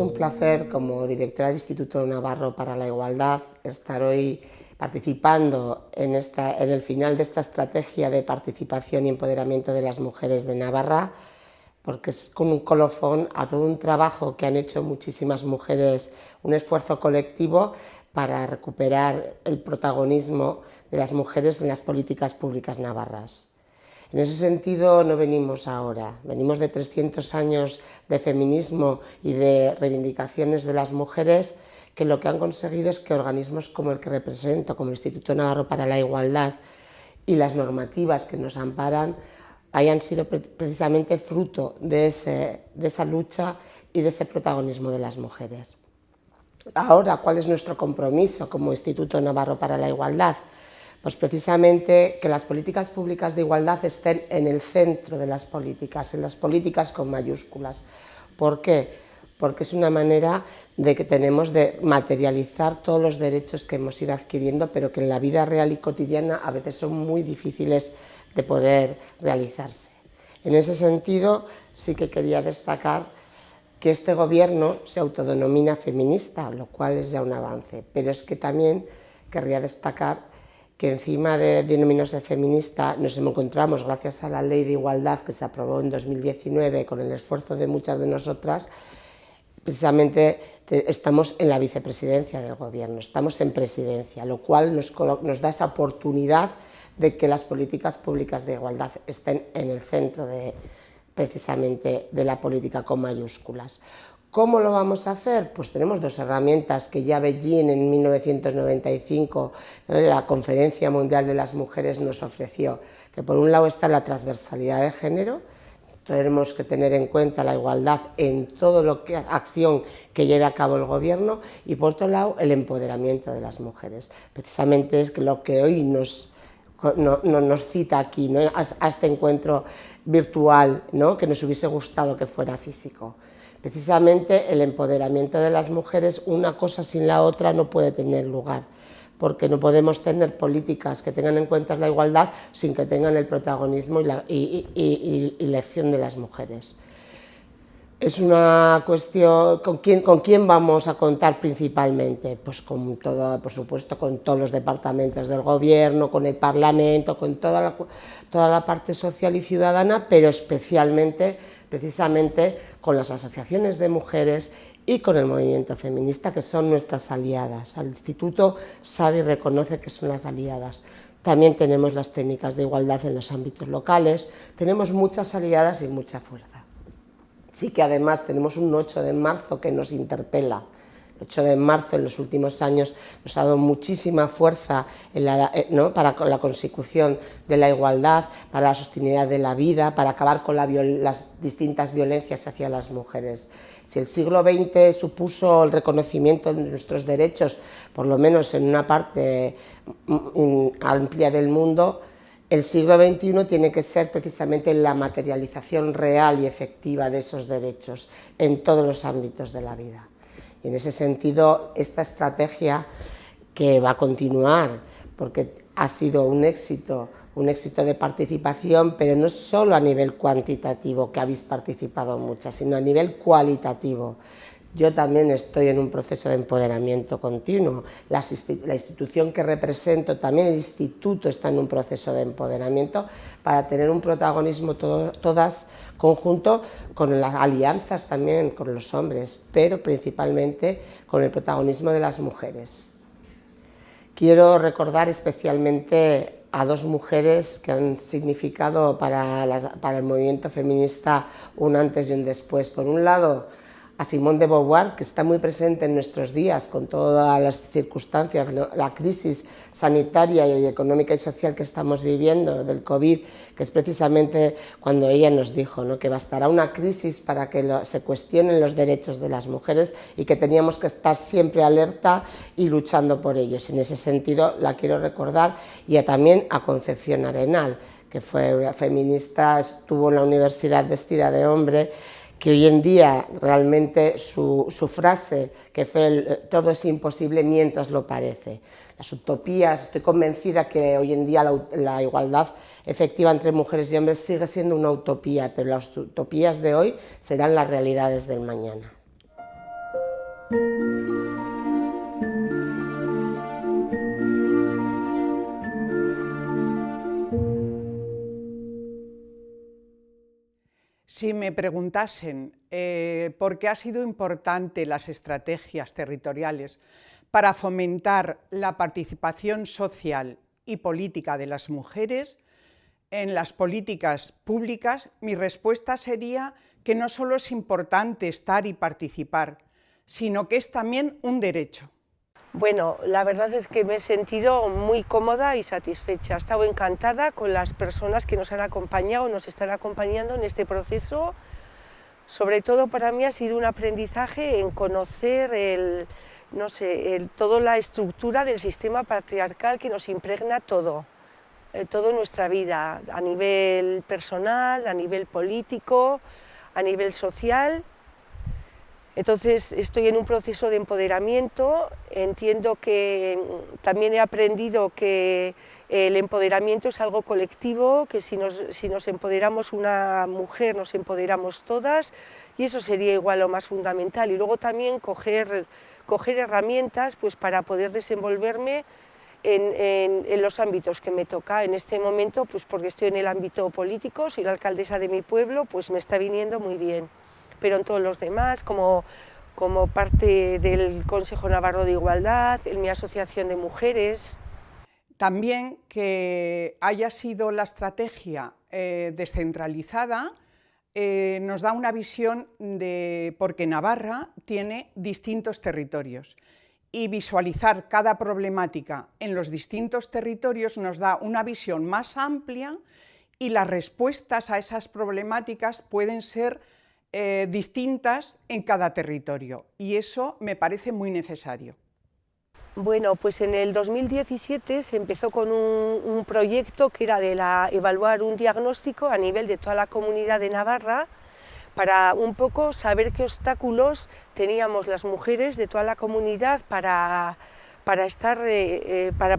un placer, como directora del Instituto Navarro para la Igualdad, estar hoy participando en el final de esta estrategia de participación y empoderamiento de las mujeres de Navarra, porque es con un colofón a todo un trabajo que han hecho muchísimas mujeres, un esfuerzo colectivo para recuperar el protagonismo de las mujeres en las políticas públicas navarras. En ese sentido no venimos ahora, venimos de 300 años de feminismo y de reivindicaciones de las mujeres que lo que han conseguido es que organismos como el que represento, como el Instituto Navarro para la Igualdad y las normativas que nos amparan hayan sido precisamente fruto de esa lucha y de ese protagonismo de las mujeres. Ahora, ¿cuál es nuestro compromiso como Instituto Navarro para la Igualdad? Pues precisamente que las políticas públicas de igualdad estén en el centro de las políticas, en las políticas con mayúsculas. ¿Por qué? Porque es una manera de que tenemos de materializar todos los derechos que hemos ido adquiriendo, pero que en la vida real y cotidiana a veces son muy difíciles de poder realizarse. En ese sentido, sí que quería destacar que este gobierno se autodenomina feminista, lo cual es ya un avance, pero es que también querría destacar que encima de denominarse feminista nos encontramos, gracias a la Ley de Igualdad que se aprobó en 2019 con el esfuerzo de muchas de nosotras, precisamente estamos en la vicepresidencia del gobierno, estamos en presidencia, lo cual nos da esa oportunidad de que las políticas públicas de igualdad estén en el centro precisamente de la política con mayúsculas. ¿Cómo lo vamos a hacer? Pues tenemos dos herramientas que ya Beijing en 1995, la Conferencia Mundial de las Mujeres, nos ofreció, que por un lado está la transversalidad de género, tenemos que tener en cuenta la igualdad en todo lo que acción que lleve a cabo el gobierno, y por otro lado el empoderamiento de las mujeres. Precisamente es lo que hoy nos cita aquí, ¿no? a este encuentro virtual, ¿no? Que nos hubiese gustado que fuera físico. Precisamente el empoderamiento de las mujeres, una cosa sin la otra no puede tener lugar, porque no podemos tener políticas que tengan en cuenta la igualdad sin que tengan el protagonismo y la acción de las mujeres. Es una cuestión, ¿con quién vamos a contar principalmente? Pues por supuesto, con todos los departamentos del gobierno, con el Parlamento, con toda la parte social y ciudadana, pero especialmente, precisamente, con las asociaciones de mujeres y con el movimiento feminista, que son nuestras aliadas. El Instituto sabe y reconoce que son las aliadas. También tenemos las técnicas de igualdad en los ámbitos locales, tenemos muchas aliadas y mucha fuerza. Sí que además tenemos un 8 de marzo que nos interpela. El 8 de marzo en los últimos años nos ha dado muchísima fuerza para la consecución de la igualdad, para la sostenibilidad de la vida, para acabar con las distintas violencias hacia las mujeres. Si el siglo XX supuso el reconocimiento de nuestros derechos, por lo menos en una parte amplia del mundo, el siglo XXI tiene que ser precisamente la materialización real y efectiva de esos derechos en todos los ámbitos de la vida. Y en ese sentido, esta estrategia, que va a continuar, porque ha sido un éxito de participación, pero no solo a nivel cuantitativo, que habéis participado muchas, sino a nivel cualitativo. Yo también estoy en un proceso de empoderamiento continuo, la institución que represento, también el instituto, está en un proceso de empoderamiento para tener un protagonismo todas conjunto con las alianzas también con los hombres, pero principalmente con el protagonismo de las mujeres. Quiero recordar especialmente a dos mujeres que han significado para el movimiento feminista un antes y un después. Por un lado, a Simone de Beauvoir, que está muy presente en nuestros días con todas las circunstancias, la crisis sanitaria y económica y social que estamos viviendo del COVID, que es precisamente cuando ella nos dijo, ¿no?, que bastará una crisis para que se cuestionen los derechos de las mujeres y que teníamos que estar siempre alerta y luchando por ellos. En ese sentido la quiero recordar, y también a Concepción Arenal, que fue feminista, estuvo en la universidad vestida de hombre, que hoy en día realmente su frase, que fue todo es imposible mientras lo parece. Las utopías, estoy convencida que hoy en día la igualdad efectiva entre mujeres y hombres sigue siendo una utopía, pero las utopías de hoy serán las realidades del mañana. me preguntasen por qué ha sido importante las estrategias territoriales para fomentar la participación social y política de las mujeres en las políticas públicas, mi respuesta sería que no solo es importante estar y participar, sino que es también un derecho. Bueno, la verdad es que me he sentido muy cómoda y satisfecha. He estado encantada con las personas que nos han acompañado, nos están acompañando en este proceso. Sobre todo para mí ha sido un aprendizaje en conocer toda la estructura del sistema patriarcal que nos impregna toda nuestra vida, a nivel personal, a nivel político, a nivel social. Entonces estoy en un proceso de empoderamiento, entiendo que también he aprendido que el empoderamiento es algo colectivo, que si nos empoderamos una mujer nos empoderamos todas y eso sería igual lo más fundamental. Y luego también coger herramientas pues, para poder desenvolverme en los ámbitos que me toca. En este momento, pues porque estoy en el ámbito político, soy la alcaldesa de mi pueblo, pues me está viniendo muy bien. Pero en todos los demás, como parte del Consejo Navarro de Igualdad, en mi asociación de mujeres. También que haya sido la estrategia descentralizada nos da una visión porque Navarra tiene distintos territorios y visualizar cada problemática en los distintos territorios nos da una visión más amplia y las respuestas a esas problemáticas pueden ser distintas en cada territorio y eso me parece muy necesario. Bueno, pues en el 2017 se empezó con un proyecto que era evaluar un diagnóstico a nivel de toda la comunidad de Navarra para un poco saber qué obstáculos teníamos las mujeres de toda la comunidad para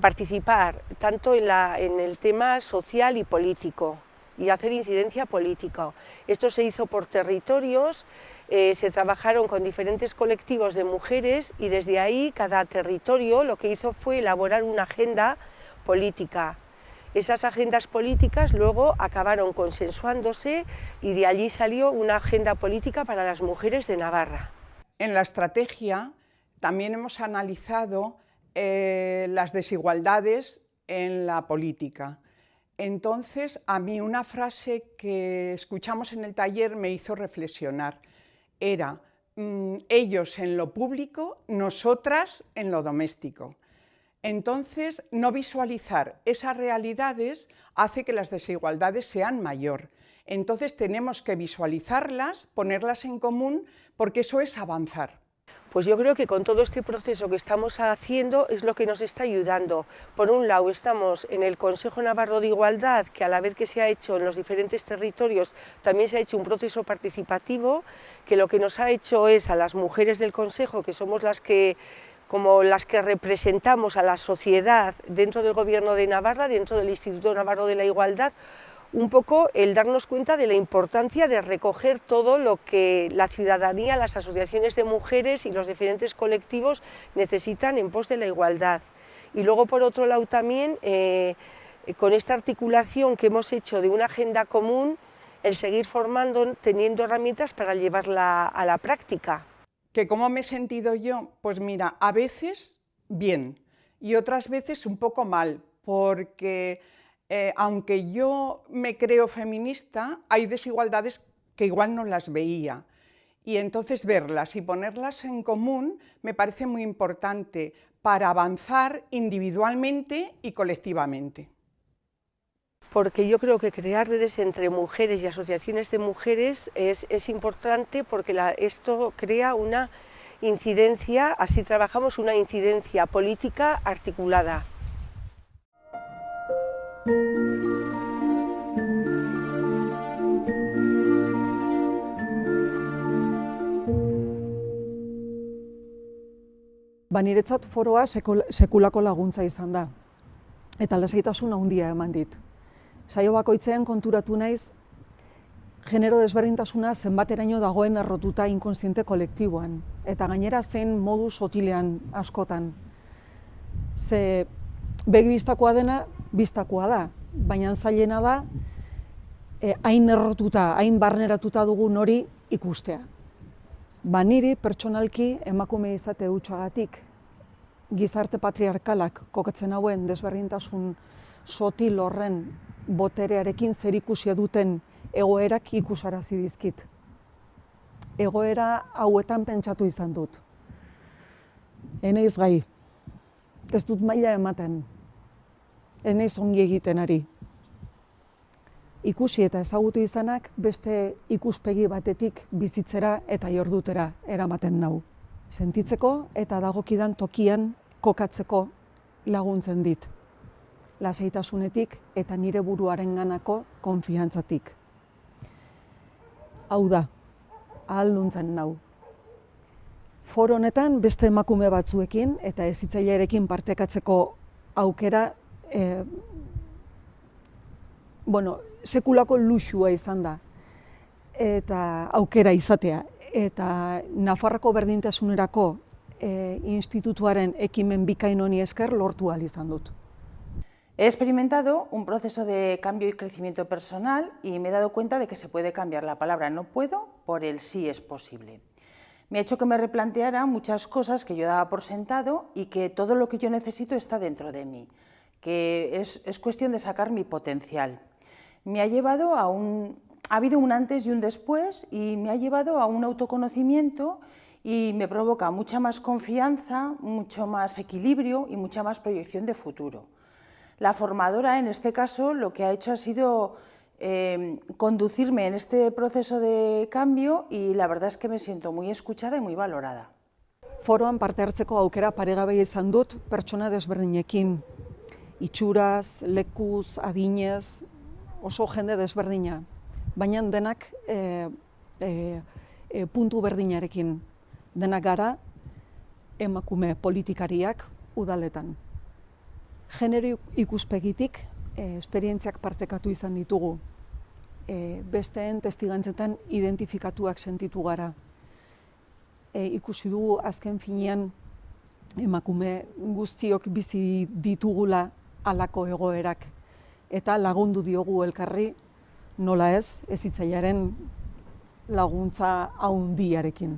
participar tanto en el tema social y político y hacer incidencia política. Esto se hizo por territorios, se trabajaron con diferentes colectivos de mujeres y desde ahí cada territorio lo que hizo fue elaborar una agenda política. Esas agendas políticas luego acabaron consensuándose y de allí salió una agenda política para las mujeres de Navarra. En la estrategia también hemos analizado las desigualdades en la política. Entonces, a mí una frase que escuchamos en el taller me hizo reflexionar. Era, ellos en lo público, nosotras en lo doméstico. Entonces, no visualizar esas realidades hace que las desigualdades sean mayor. Entonces, tenemos que visualizarlas, ponerlas en común, porque eso es avanzar. Pues yo creo que con todo este proceso que estamos haciendo es lo que nos está ayudando. Por un lado estamos en el Consejo Navarro de Igualdad, que a la vez que se ha hecho en los diferentes territorios, también se ha hecho un proceso participativo, que lo que nos ha hecho es a las mujeres del Consejo, que somos las que representamos a la sociedad dentro del Gobierno de Navarra, dentro del Instituto Navarro de la Igualdad, un poco el darnos cuenta de la importancia de recoger todo lo que la ciudadanía, las asociaciones de mujeres y los diferentes colectivos necesitan en pos de la igualdad. Y luego, por otro lado, también con esta articulación que hemos hecho de una agenda común, el seguir formando, teniendo herramientas para llevarla a la práctica. ¿Que cómo me he sentido yo? Pues mira, a veces bien y otras veces un poco mal, porque aunque yo me creo feminista, hay desigualdades que igual no las veía. Y entonces verlas y ponerlas en común me parece muy importante para avanzar individualmente y colectivamente. Porque yo creo que crear redes entre mujeres y asociaciones de mujeres es importante porque esto crea una incidencia, así trabajamos una incidencia política articulada. Niretzat foroa sekulako laguntza izan da, eta lasaitasuna handia eman dit. Saio bakoitzean konturatu naiz, genero desberdintasuna zenbateraino dagoen errotuta inkonstiente kolektiboan, eta gainera zen modu sotilean askotan. Ze begi bistakoa dena, bistakoa da, baina zailena da hain errotuta, hain barneratuta dugun hori ikustea. Ba niri pertsonalki emakume izate hutsagatik gizarte patriarkalak kokatzen hauen desberdintasun sotil horren boterearekin zerikusia duten egoerak ikusarazi dizkit. Egoera hauetan pentsatu izan dut. Eneiz gai, ez dut maila ematen, eneiz ongi egiten ari. Ikusi eta ezagutu izanak beste ikuspegi batetik bizitzera eta jordutera eramaten nau. Sentitzeko eta dagokidan tokian kokatzeko laguntzen dit. Lasaitasunetik eta nire buruarenganako konfiantzatik. Hau da, ahalduntzen nau. Foro honetan beste emakume batzuekin eta hezitzailearekin partekatzeko aukera sekulako luxua izan da eta aukera izatea. Eta Nafarroako berdintasunerako institutuaren ekimen bikain honi esker lortu ahal izan dut. He experimentado un proceso de cambio y crecimiento personal y me he dado cuenta de que se puede cambiar la palabra no puedo por el sí es posible. Me ha hecho que me replanteara muchas cosas que yo daba por sentado y que todo lo que yo necesito está dentro de mí, que es cuestión de sacar mi potencial. Me ha llevado ha habido un antes y un después y me ha llevado a un autoconocimiento y me provoca mucha más confianza, mucho más equilibrio y mucha más proyección de futuro. La formadora, en este caso, lo que ha hecho ha sido conducirme en este proceso de cambio y la verdad es que me siento muy escuchada y muy valorada. Foroan parte hartzeko aukera paregabe izan dut pertsona desberdinekin. Itxuraz, lekuz, adinez, oso jende desberdina. Baina denak puntu berdinarekin. Denak gara emakume politikariak udaletan. Genero ikuspegitik esperientziak partekatu izan ditugu. Besteen testigantzetan identifikatuak sentitu gara. Ikusi dugu azken finean emakume guztiok bizi ditugula halako egoerak eta lagundu diogu elkarri nola ez hezitzailearen laguntza handiarekin.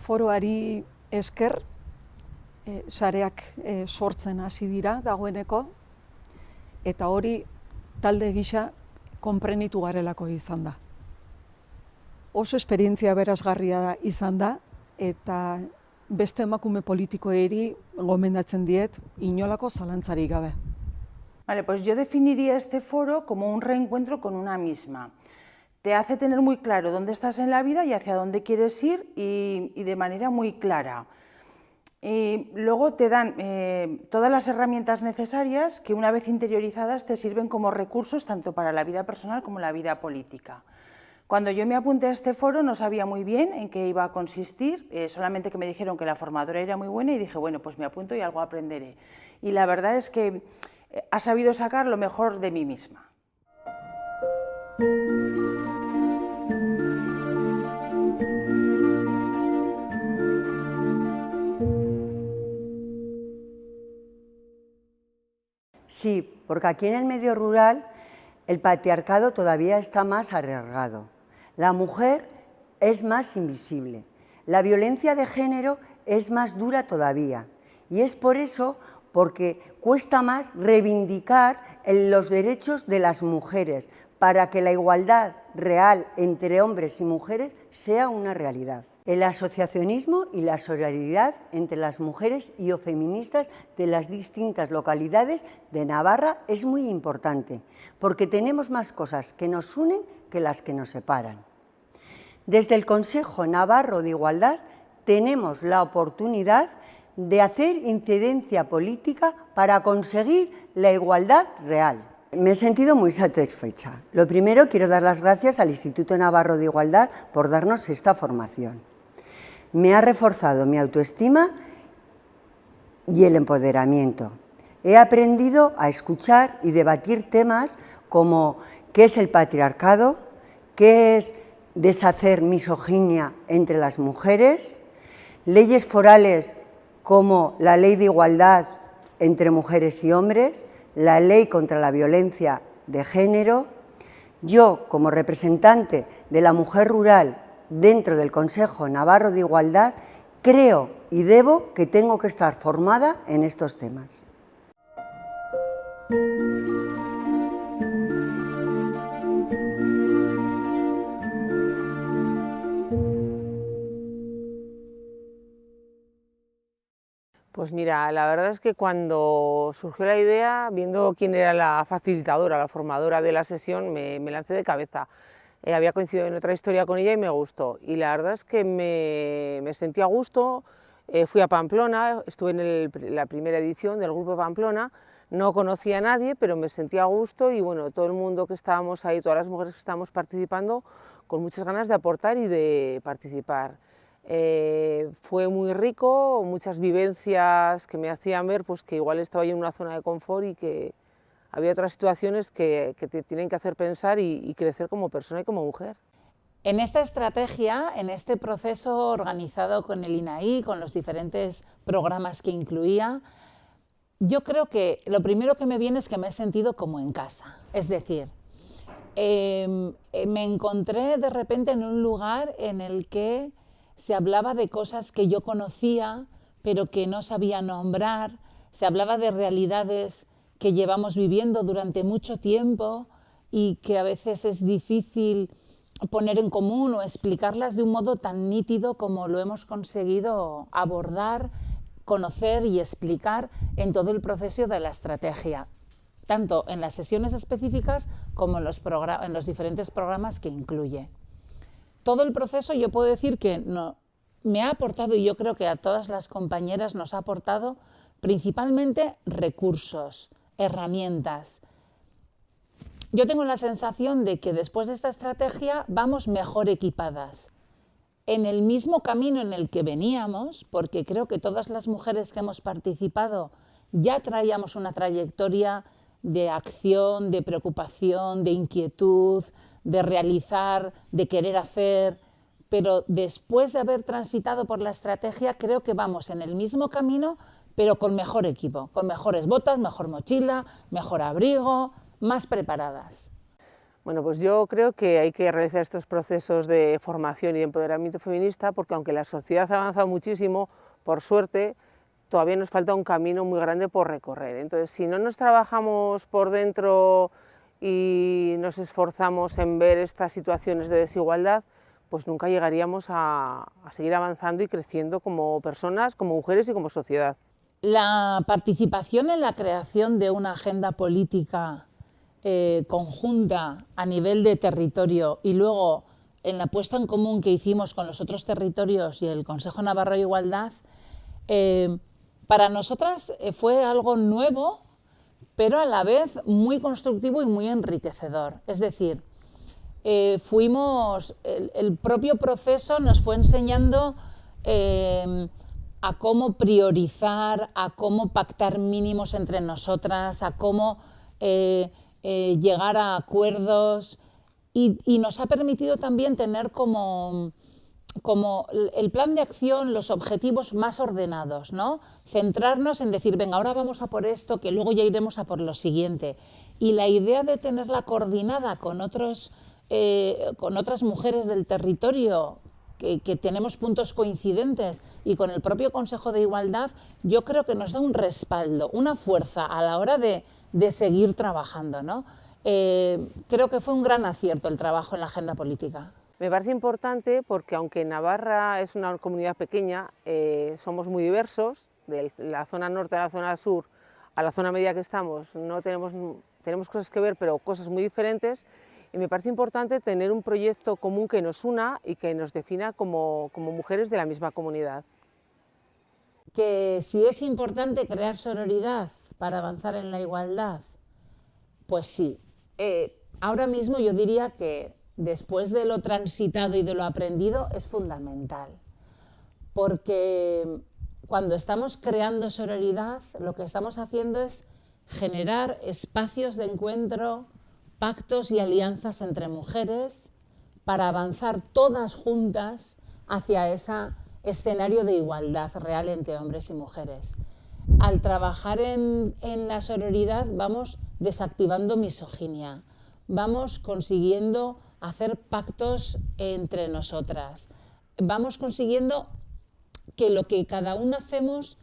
Foroari esker sareak sortzen hasi dira dagoeneko eta hori talde gisa konprenitu garelako izan da. Oso esperientzia berazgarria izan da eta beste emakume politikoeri gomendatzen diet inolako zalantzarik gabe. Vale, pues yo definiría este foro como un reencuentro con una misma. Te hace tener muy claro dónde estás en la vida y hacia dónde quieres ir y de manera muy clara. Y luego te dan todas las herramientas necesarias que una vez interiorizadas te sirven como recursos tanto para la vida personal como la vida política. Cuando yo me apunté a este foro no sabía muy bien en qué iba a consistir, solamente que me dijeron que la formadora era muy buena y dije, bueno, pues me apunto y algo aprenderé. Y la verdad es que ha sabido sacar lo mejor de mí misma. Sí, porque aquí en el medio rural el patriarcado todavía está más arraigado. La mujer es más invisible. La violencia de género es más dura todavía. Y es por eso porque cuesta más reivindicar los derechos de las mujeres para que la igualdad real entre hombres y mujeres sea una realidad. El asociacionismo y la solidaridad entre las mujeres y o feministas de las distintas localidades de Navarra es muy importante, porque tenemos más cosas que nos unen que las que nos separan. Desde el Consejo Navarro de Igualdad tenemos la oportunidad de hacer incidencia política para conseguir la igualdad real. Me he sentido muy satisfecha. Lo primero, quiero dar las gracias al Instituto Navarro de Igualdad por darnos esta formación. Me ha reforzado mi autoestima y el empoderamiento. He aprendido a escuchar y debatir temas como qué es el patriarcado, qué es deshacer misoginia entre las mujeres, leyes forales como la Ley de Igualdad entre mujeres y hombres, la Ley contra la Violencia de Género, Yo, como representante de la mujer rural dentro del Consejo Navarro de Igualdad, creo y debo que tengo que estar formada en estos temas. Pues mira, la verdad es que cuando surgió la idea, viendo quién era la facilitadora, la formadora de la sesión, me lancé de cabeza. Había coincidido en otra historia con ella y me gustó. Y la verdad es que me sentí a gusto. Fui a Pamplona, estuve en la primera edición del Grupo Pamplona, no conocía a nadie, pero me sentía a gusto y bueno, todo el mundo que estábamos ahí, todas las mujeres que estábamos participando, con muchas ganas de aportar y de participar. Fue muy rico, muchas vivencias que me hacían ver pues, que igual estaba yo en una zona de confort y que había otras situaciones que te tienen que hacer pensar y crecer como persona y como mujer. En esta estrategia, en este proceso organizado con el INAI, con los diferentes programas que incluía, yo creo que lo primero que me viene es que me he sentido como en casa. Es decir, me encontré de repente en un lugar en el que se hablaba de cosas que yo conocía, pero que no sabía nombrar, se hablaba de realidades que llevamos viviendo durante mucho tiempo y que a veces es difícil poner en común o explicarlas de un modo tan nítido como lo hemos conseguido abordar, conocer y explicar en todo el proceso de la estrategia, tanto en las sesiones específicas como en los diferentes programas que incluye. Todo el proceso yo puedo decir que me ha aportado, y yo creo que a todas las compañeras nos ha aportado, principalmente recursos, herramientas. Yo tengo la sensación de que después de esta estrategia vamos mejor equipadas, en el mismo camino en el que veníamos, porque creo que todas las mujeres que hemos participado ya traíamos una trayectoria de acción, de preocupación, de inquietud, de realizar, de querer hacer, pero después de haber transitado por la estrategia creo que vamos en el mismo camino, pero con mejor equipo, con mejores botas, mejor mochila, mejor abrigo, más preparadas. Bueno, pues yo creo que hay que realizar estos procesos de formación y de empoderamiento feminista porque aunque la sociedad ha avanzado muchísimo, por suerte, todavía nos falta un camino muy grande por recorrer. Entonces, si no nos trabajamos por dentro y nos esforzamos en ver estas situaciones de desigualdad, pues nunca llegaríamos a seguir avanzando y creciendo como personas, como mujeres y como sociedad. La participación en la creación de una agenda política conjunta a nivel de territorio y luego en la puesta en común que hicimos con los otros territorios y el Consejo Navarro de Igualdad, para nosotras fue algo nuevo, pero a la vez muy constructivo y muy enriquecedor. Es decir, el propio proceso nos fue enseñando a cómo priorizar, a cómo pactar mínimos entre nosotras, a cómo llegar a acuerdos y nos ha permitido también tener como el plan de acción, los objetivos más ordenados, ¿no? Centrarnos en decir, venga, ahora vamos a por esto, que luego ya iremos a por lo siguiente. Y la idea de tenerla coordinada con otras mujeres del territorio, que tenemos puntos coincidentes, y con el propio Consejo de Igualdad, yo creo que nos da un respaldo, una fuerza a la hora de seguir trabajando, ¿no? Creo que fue un gran acierto el trabajo en la agenda política. Me parece importante porque aunque Navarra es una comunidad pequeña, somos muy diversos, de la zona norte a la zona sur, a la zona media que estamos, tenemos cosas que ver, pero cosas muy diferentes, y me parece importante tener un proyecto común que nos una y que nos defina como mujeres de la misma comunidad. Que si es importante crear sororidad para avanzar en la igualdad, pues sí. Ahora mismo yo diría que después de lo transitado y de lo aprendido es fundamental, porque cuando estamos creando sororidad lo que estamos haciendo es generar espacios de encuentro, pactos y alianzas entre mujeres para avanzar todas juntas hacia ese escenario de igualdad real entre hombres y mujeres. Al trabajar en la sororidad vamos desactivando misoginia, vamos consiguiendo hacer pactos entre nosotras, vamos consiguiendo que lo que cada una hacemos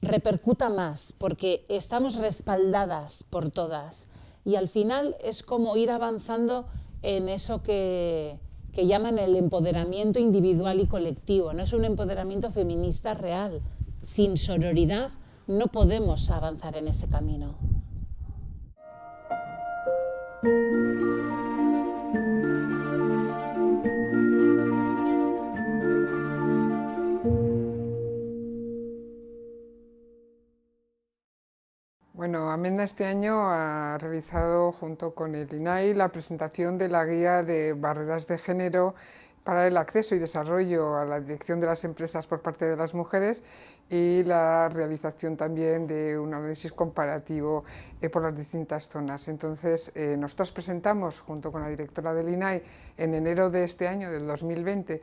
repercuta más, porque estamos respaldadas por todas. Y al final es como ir avanzando en eso que llaman el empoderamiento individual y colectivo, no es un empoderamiento feminista real. Sin sororidad no podemos avanzar en ese camino. Bueno, Amenda este año ha realizado junto con el INAI la presentación de la guía de barreras de género para el acceso y desarrollo a la dirección de las empresas por parte de las mujeres y la realización también de un análisis comparativo por las distintas zonas. Entonces, nosotros presentamos junto con la directora del INAI en enero de este año, del 2020,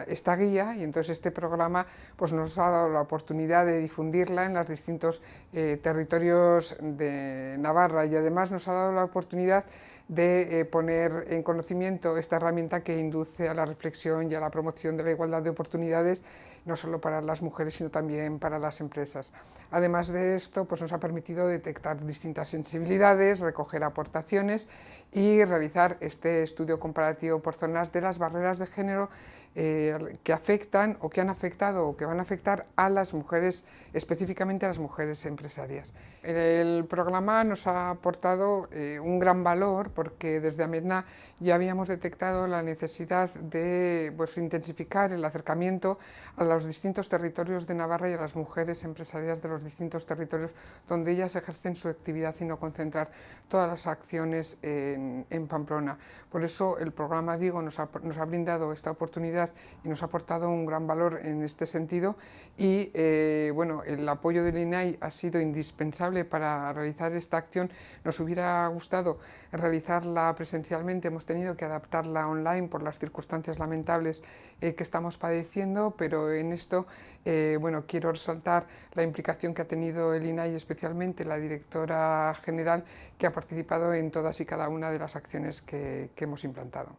esta guía, y entonces este programa pues, nos ha dado la oportunidad de difundirla en los distintos territorios de Navarra, y además nos ha dado la oportunidad de poner en conocimiento esta herramienta que induce a la reflexión y a la promoción de la igualdad de oportunidades, no solo para las mujeres, sino también para las empresas. Además de esto, pues nos ha permitido detectar distintas sensibilidades, recoger aportaciones y realizar este estudio comparativo por zonas de las barreras de género que afectan o que han afectado o que van a afectar a las mujeres, específicamente a las mujeres empresarias. El programa nos ha aportado un gran valor porque desde Amenda ya habíamos detectado la necesidad de intensificar el acercamiento a los distintos territorios de Navarra y a las mujeres empresarias de los distintos territorios donde ellas ejercen su actividad y no concentrar todas las acciones en Pamplona. Por eso el programa DIGO nos ha brindado esta oportunidad y nos ha aportado un gran valor en este sentido, y el apoyo del INAI ha sido indispensable para realizar esta acción. Nos hubiera gustado realizarla presencialmente, hemos tenido que adaptarla online por las circunstancias lamentables que estamos padeciendo, pero en esto quiero resaltar la implicación que ha tenido el INAI, especialmente la directora general, que ha participado en todas y cada una de las acciones que hemos implantado.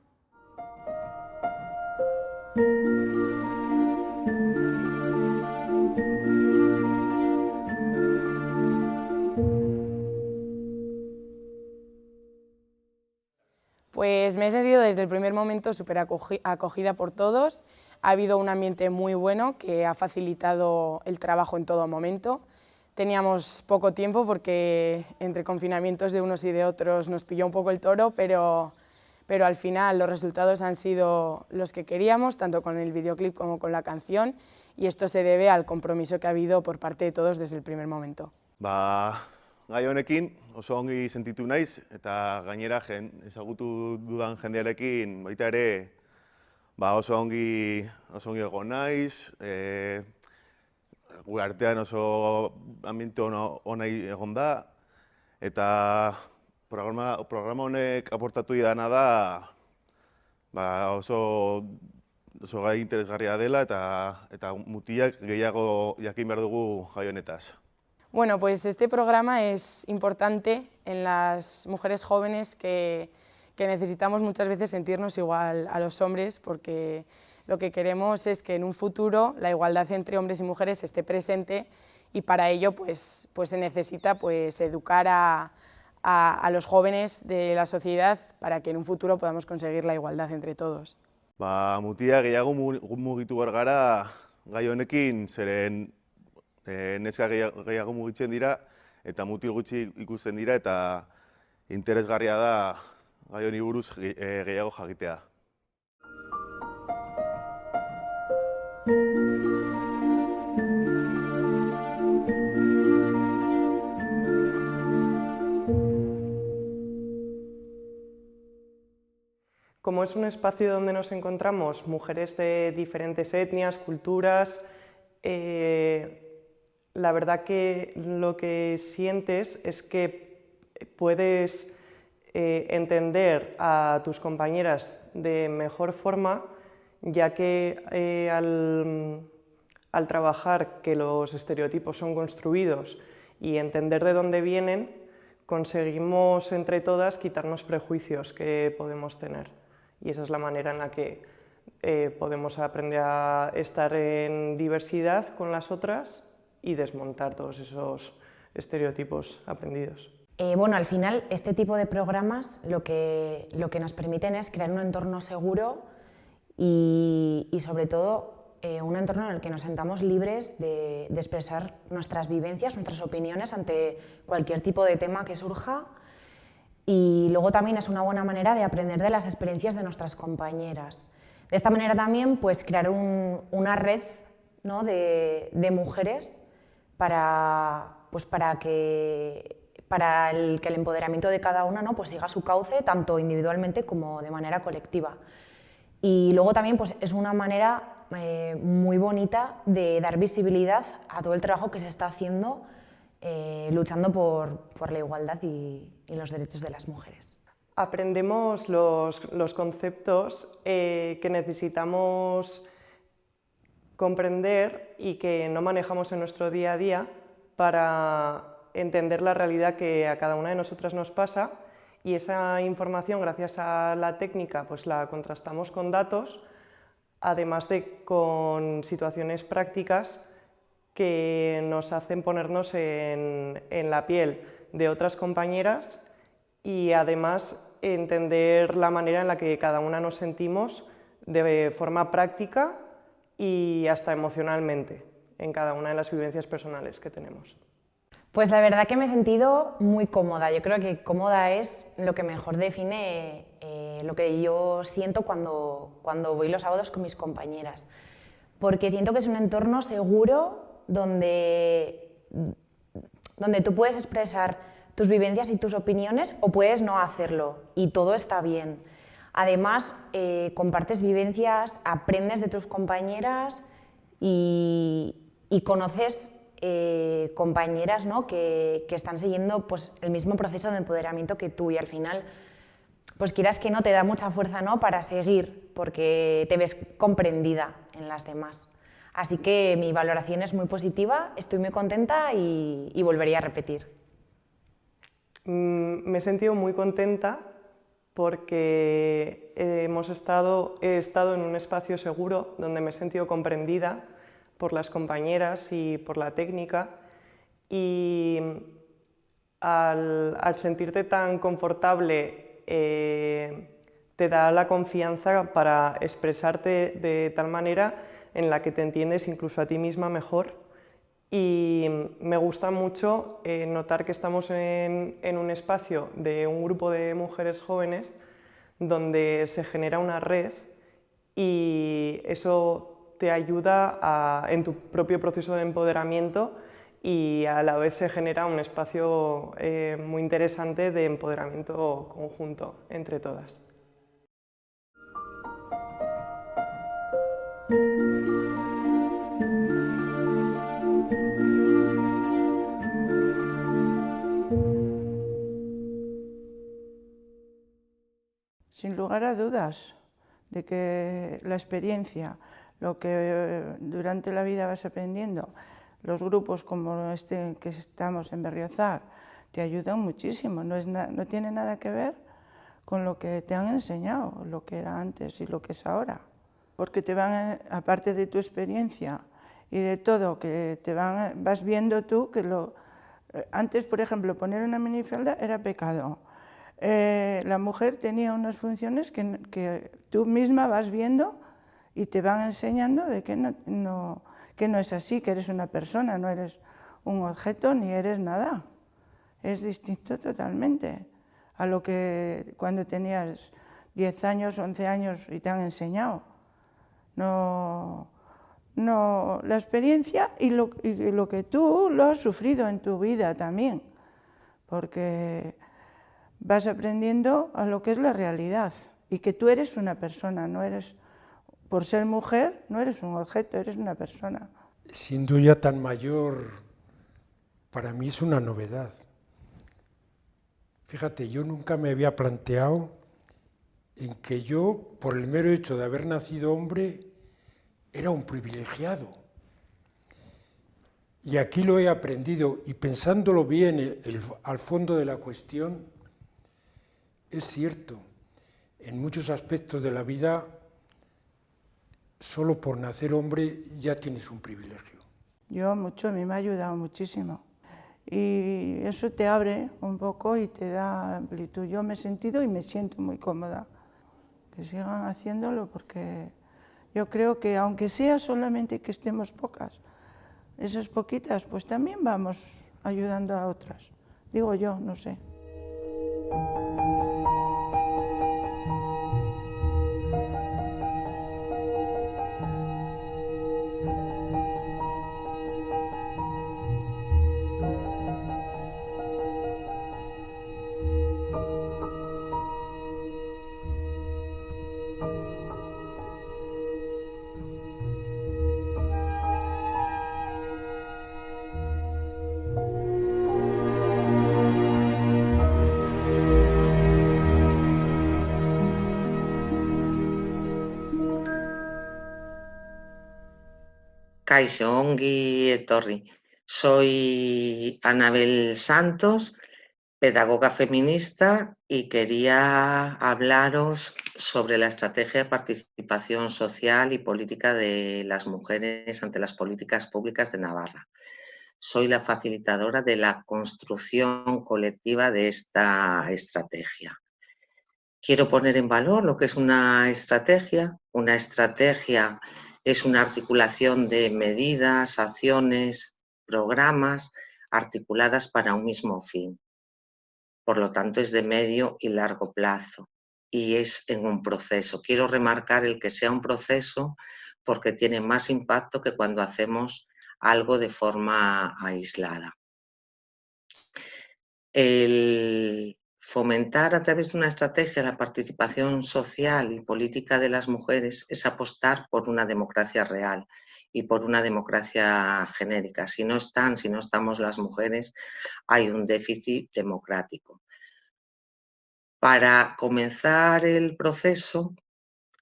Pues me he sentido desde el primer momento súper acogida por todos. Ha habido un ambiente muy bueno que ha facilitado el trabajo en todo momento. Teníamos poco tiempo porque entre confinamientos de unos y de otros nos pilló un poco el toro, pero al final los resultados han sido los que queríamos, tanto con el videoclip como con la canción, y esto se debe al compromiso que ha habido por parte de todos desde el primer momento. Gai honekin oso ongi sentitu naiz, eta gainera ezagutu dudan jendearekin baita ere oso ongi egon naiz, gure artean oso ambiente ona egon da, eta programa honek aportatu didana da oso gai interesgarria dela eta mutilak gehiago jakin behar dugu gai honetaz. Bueno, pues este programa es importante en las mujeres jóvenes que necesitamos muchas veces sentirnos igual a los hombres, porque lo que queremos es que en un futuro la igualdad entre hombres y mujeres esté presente, y para ello pues se necesita educar a los jóvenes de la sociedad para que en un futuro podamos conseguir la igualdad entre todos. Mutia gehiago mugitu behar gara gai honekin, zeren neska gehiago mugitzen dira eta mutil gutxi ikusten dira, eta interesgarria da gai honi buruz gehiago jakitea. Como es un espacio donde nos encontramos mujeres de diferentes etnias, culturas, la verdad que lo que sientes es que puedes entender a tus compañeras de mejor forma, ya que al trabajar que los estereotipos son construidos y entender de dónde vienen, conseguimos entre todas quitarnos prejuicios que podemos tener. Y esa es la manera en la que podemos aprender a estar en diversidad con las otras y desmontar todos esos estereotipos aprendidos. Bueno, al final, este tipo de programas lo que nos permiten es crear un entorno seguro y sobre todo, un entorno en el que nos sentamos libres de expresar nuestras vivencias, nuestras opiniones ante cualquier tipo de tema que surja. Y luego también es una buena manera de aprender de las experiencias de nuestras compañeras. De esta manera también, pues, crear una red, ¿no?, de mujeres para que el empoderamiento de cada una, ¿no?, pues siga su cauce, tanto individualmente como de manera colectiva. Y luego también, pues, es una manera muy bonita de dar visibilidad a todo el trabajo que se está haciendo luchando por la igualdad y los derechos de las mujeres. Aprendemos los conceptos que necesitamos comprender y que no manejamos en nuestro día a día para entender la realidad que a cada una de nosotras nos pasa, y esa información, gracias a la técnica, pues la contrastamos con datos, además de con situaciones prácticas que nos hacen ponernos en la piel de otras compañeras y además entender la manera en la que cada una nos sentimos de forma práctica y hasta emocionalmente en cada una de las vivencias personales que tenemos. Pues la verdad que me he sentido muy cómoda. Yo creo que cómoda es lo que mejor define lo que yo siento cuando voy los sábados con mis compañeras. Porque siento que es un entorno seguro donde tú puedes expresar tus vivencias y tus opiniones o puedes no hacerlo y todo está bien. Además, compartes vivencias, aprendes de tus compañeras y conoces compañeras, ¿no?, que están siguiendo, pues, el mismo proceso de empoderamiento que tú, y al final, pues quieras que no, te da mucha fuerza, ¿no?, para seguir, porque te ves comprendida en las demás. Así que mi valoración es muy positiva, estoy muy contenta y volvería a repetir. Me he sentido muy contenta porque he estado en un espacio seguro donde me he sentido comprendida por las compañeras y por la técnica, y al sentirte tan confortable te da la confianza para expresarte de tal manera en la que te entiendes incluso a ti misma mejor, y me gusta mucho notar que estamos en un espacio de un grupo de mujeres jóvenes donde se genera una red y eso te ayuda en tu propio proceso de empoderamiento, y a la vez se genera un espacio muy interesante de empoderamiento conjunto entre todas. Sin lugar a dudas de que la experiencia, lo que durante la vida vas aprendiendo, los grupos como este que estamos en Berriozar, te ayudan muchísimo. No tiene nada que ver con lo que te han enseñado, lo que era antes y lo que es ahora. Porque te van, aparte de tu experiencia y de todo, que vas viendo tú que antes, por ejemplo, poner una minifalda era pecado. La mujer tenía unas funciones que tú misma vas viendo y te van enseñando de que no es así, que eres una persona, no eres un objeto ni eres nada. Es distinto totalmente a lo que cuando tenías 10 años, 11 años y te han enseñado. La experiencia y lo que tú lo has sufrido en tu vida también, porque vas aprendiendo a lo que es la realidad y que tú eres una persona, no eres, por ser mujer, no eres un objeto, eres una persona. Siendo ya tan mayor, para mí es una novedad. Fíjate, yo nunca me había planteado en que yo, por el mero hecho de haber nacido hombre, era un privilegiado. Y aquí lo he aprendido, y pensándolo bien al fondo de la cuestión, es cierto, en muchos aspectos de la vida, solo por nacer hombre ya tienes un privilegio. Yo mucho, a mí me ha ayudado muchísimo. Y eso te abre un poco y te da amplitud. Yo me he sentido y me siento muy cómoda. Que sigan haciéndolo porque yo creo que aunque sea solamente que estemos pocas, esas poquitas, pues también vamos ayudando a otras. Digo yo, no sé. Kaixo, ongi etorri. Soy Anabel Santos, pedagoga feminista, y quería hablaros sobre la estrategia de participación social y política de las mujeres ante las políticas públicas de Navarra. Soy la facilitadora de la construcción colectiva de esta estrategia. Quiero poner en valor lo que es una estrategia. Una estrategia es una articulación de medidas, acciones, programas articuladas para un mismo fin. Por lo tanto, es de medio y largo plazo y es en un proceso. Quiero remarcar el que sea un proceso porque tiene más impacto que cuando hacemos algo de forma aislada. El fomentar a través de una estrategia la participación social y política de las mujeres es apostar por una democracia real y por una democracia genérica. Si no estamos las mujeres, hay un déficit democrático. Para comenzar el proceso,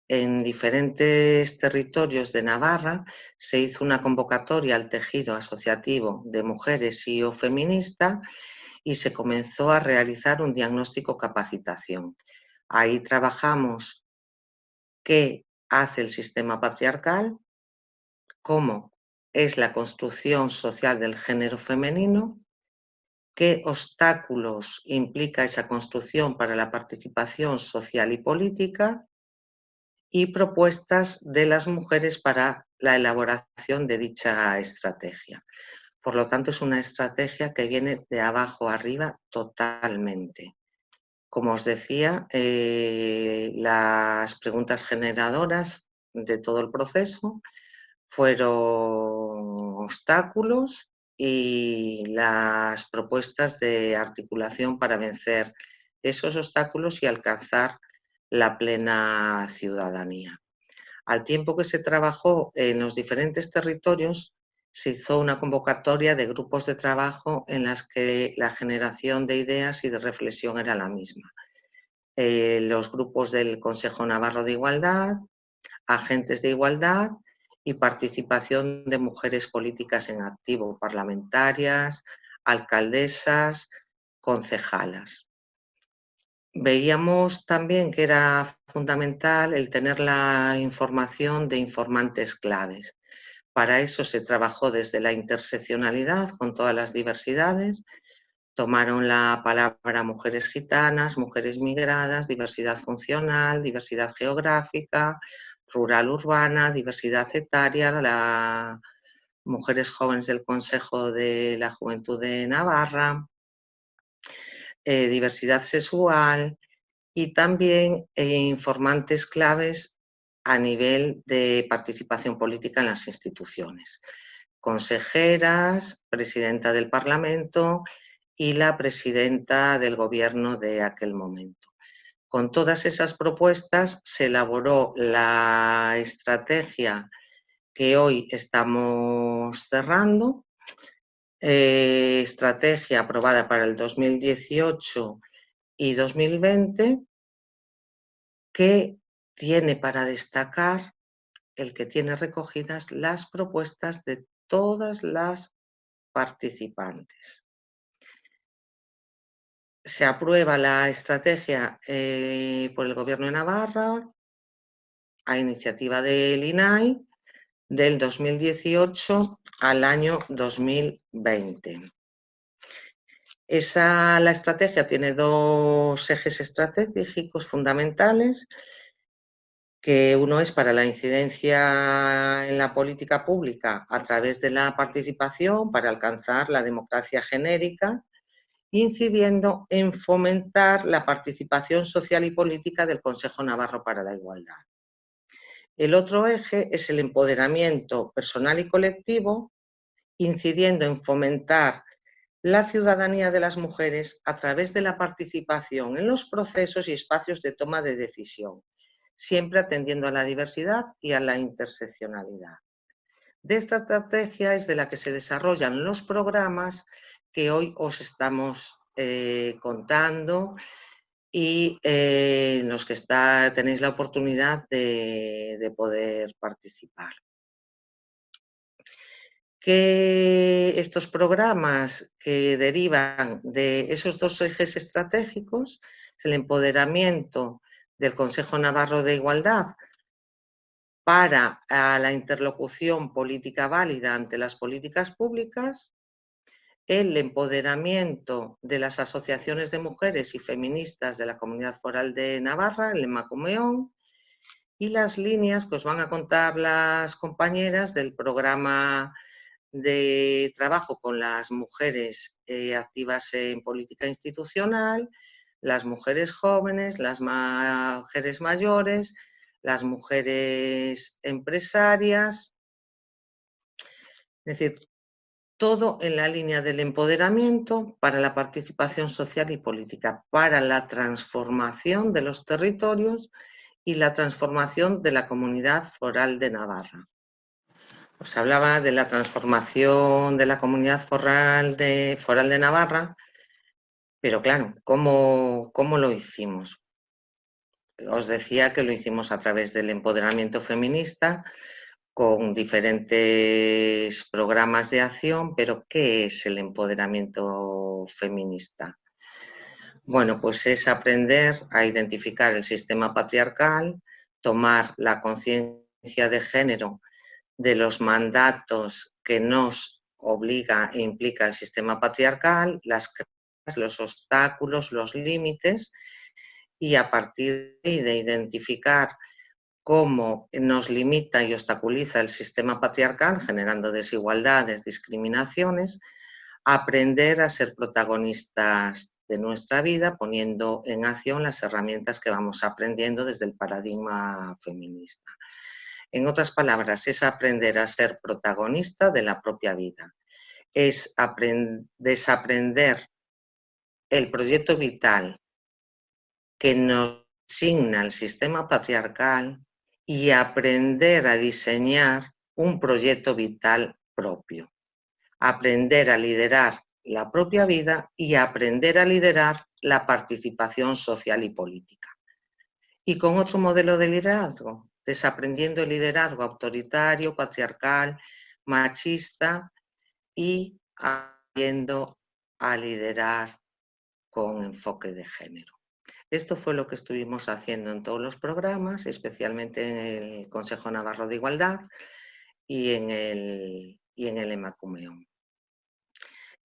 en diferentes territorios de Navarra se hizo una convocatoria al tejido asociativo de mujeres y o feminista y se comenzó a realizar un diagnóstico capacitación. Ahí trabajamos qué hace el sistema patriarcal, cómo es la construcción social del género femenino, qué obstáculos implica esa construcción para la participación social y política y propuestas de las mujeres para la elaboración de dicha estrategia. Por lo tanto, es una estrategia que viene de abajo arriba totalmente. Como os decía, las preguntas generadoras de todo el proceso fueron obstáculos y las propuestas de articulación para vencer esos obstáculos y alcanzar la plena ciudadanía. Al tiempo que se trabajó en los diferentes territorios, se hizo una convocatoria de grupos de trabajo en las que la generación de ideas y de reflexión era la misma. Los grupos del Consejo Navarro de Igualdad, agentes de igualdad y participación de mujeres políticas en activo, parlamentarias, alcaldesas, concejalas. Veíamos también que era fundamental el tener la información de informantes claves. Para eso se trabajó desde la interseccionalidad con todas las diversidades. Tomaron la palabra mujeres gitanas, mujeres migradas, diversidad funcional, diversidad geográfica, rural urbana, diversidad etaria, las mujeres jóvenes del Consejo de la Juventud de Navarra, diversidad sexual y también informantes claves a nivel de participación política en las instituciones. Consejeras, presidenta del Parlamento y la presidenta del Gobierno de aquel momento. Con todas esas propuestas se elaboró la estrategia que hoy estamos cerrando, estrategia aprobada para el 2018 y 2020, que tiene para destacar el que tiene recogidas las propuestas de todas las participantes. Se aprueba la estrategia por el Gobierno de Navarra a iniciativa del INAI del 2018 al año 2020. La estrategia tiene dos ejes estratégicos fundamentales, que uno es para la incidencia en la política pública a través de la participación para alcanzar la democracia genérica, incidiendo en fomentar la participación social y política del Consejo Navarro para la Igualdad. El otro eje es el empoderamiento personal y colectivo, incidiendo en fomentar la ciudadanía de las mujeres a través de la participación en los procesos y espacios de toma de decisión, siempre atendiendo a la diversidad y a la interseccionalidad. De esta estrategia es de la que se desarrollan los programas que hoy os estamos contando y en los que tenéis la oportunidad de poder participar. Que estos programas que derivan de esos dos ejes estratégicos, es el empoderamiento del Consejo Navarro de Igualdad para la interlocución política válida ante las políticas públicas, el empoderamiento de las asociaciones de mujeres y feministas de la Comunidad Foral de Navarra, el Emakumeon, y las líneas que os van a contar las compañeras del programa de trabajo con las mujeres activas en política institucional, las mujeres jóvenes, las mujeres mayores, las mujeres empresarias, es decir, todo en la línea del empoderamiento para la participación social y política, para la transformación de los territorios y la transformación de la Comunidad Foral de Navarra. Os hablaba de la transformación de la Comunidad Foral de Navarra, pero claro, ¿cómo lo hicimos? Os decía que lo hicimos a través del empoderamiento feminista, con diferentes programas de acción, pero ¿qué es el empoderamiento feminista? Bueno, pues es aprender a identificar el sistema patriarcal, tomar la conciencia de género de los mandatos que nos obliga e implica el sistema patriarcal, las creencias, los obstáculos, los límites, y a partir de identificar cómo nos limita y obstaculiza el sistema patriarcal, generando desigualdades, discriminaciones, aprender a ser protagonistas de nuestra vida, poniendo en acción las herramientas que vamos aprendiendo desde el paradigma feminista. En otras palabras, es aprender a ser protagonista de la propia vida, es desaprender el proyecto vital que nos asigna el sistema patriarcal y aprender a diseñar un proyecto vital propio, aprender a liderar la propia vida y aprender a liderar la participación social y política. Y con otro modelo de liderazgo, desaprendiendo el liderazgo autoritario, patriarcal, machista y aprendiendo a liderar con enfoque de género. Esto fue lo que estuvimos haciendo en todos los programas, especialmente en el Consejo Navarro de Igualdad y en el Emakumeon.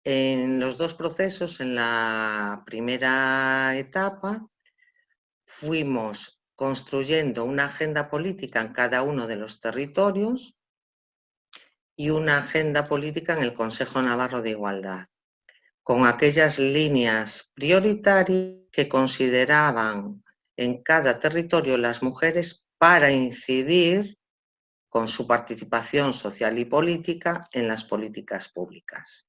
En los dos procesos, en la primera etapa, fuimos construyendo una agenda política en cada uno de los territorios y una agenda política en el Consejo Navarro de Igualdad, con aquellas líneas prioritarias que consideraban en cada territorio las mujeres para incidir con su participación social y política en las políticas públicas.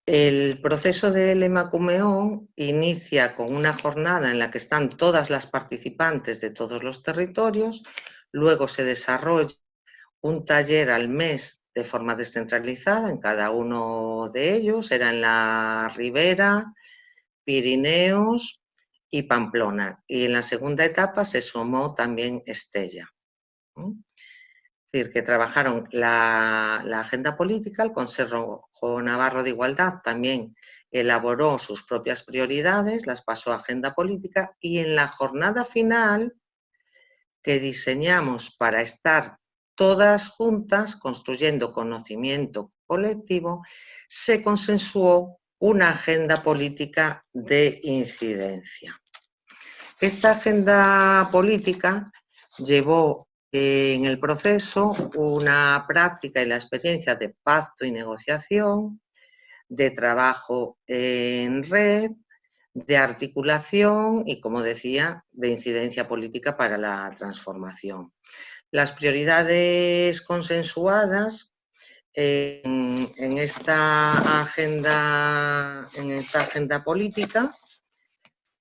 El proceso del Emakumeon inicia con una jornada en la que están todas las participantes de todos los territorios, luego se desarrolla un taller al mes de forma descentralizada en cada uno de ellos, era en la Ribera, Pirineos y Pamplona. Y en la segunda etapa se sumó también Estella. decir, que trabajaron la agenda política. El Consejo Navarro de Igualdad también elaboró sus propias prioridades, las pasó a agenda política, y en la jornada final que diseñamos para estar todas juntas construyendo conocimiento colectivo, se consensuó una agenda política de incidencia. Esta agenda política llevó en el proceso una práctica y la experiencia de pacto y negociación, de trabajo en red, de articulación y, como decía, de incidencia política para la transformación. Las prioridades consensuadas en esta agenda política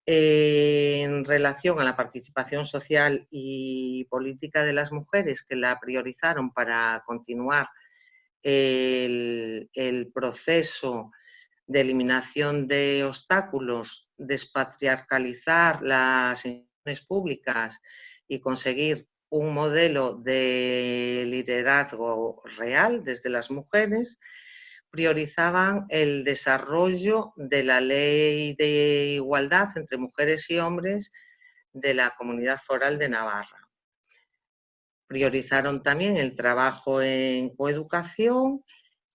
en relación a la participación social y política de las mujeres, que la priorizaron para continuar el proceso de eliminación de obstáculos, despatriarcalizar las instituciones públicas y conseguir un modelo de liderazgo real desde las mujeres, priorizaban el desarrollo de la ley de igualdad entre mujeres y hombres de la Comunidad Foral de Navarra. Priorizaron también el trabajo en coeducación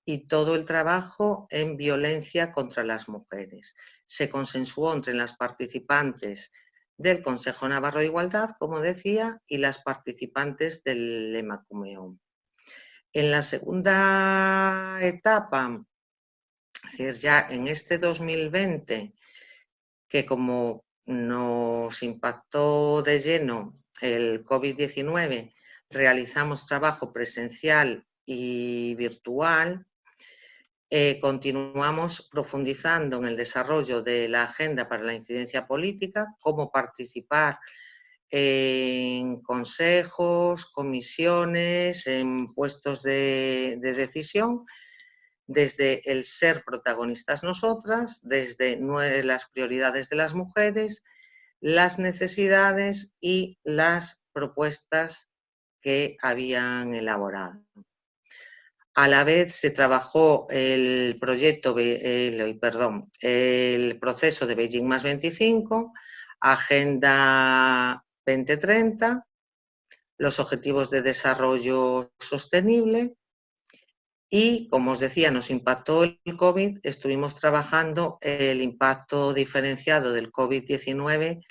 y todo el trabajo en violencia contra las mujeres. Se consensuó entre las participantes del Consejo Navarro de Igualdad, como decía, y las participantes del Emakumeon. En la segunda etapa, es decir, ya en este 2020, que como nos impactó de lleno el COVID-19, realizamos trabajo presencial y virtual. Continuamos profundizando en el desarrollo de la agenda para la incidencia política, cómo participar en consejos, comisiones, en puestos de decisión, desde el ser protagonistas nosotras, desde las prioridades de las mujeres, las necesidades y las propuestas que habían elaborado. A la vez se trabajó el proceso de Beijing más 25, Agenda 2030, los Objetivos de Desarrollo Sostenible y, como os decía, nos impactó el COVID, estuvimos trabajando el impacto diferenciado del COVID-19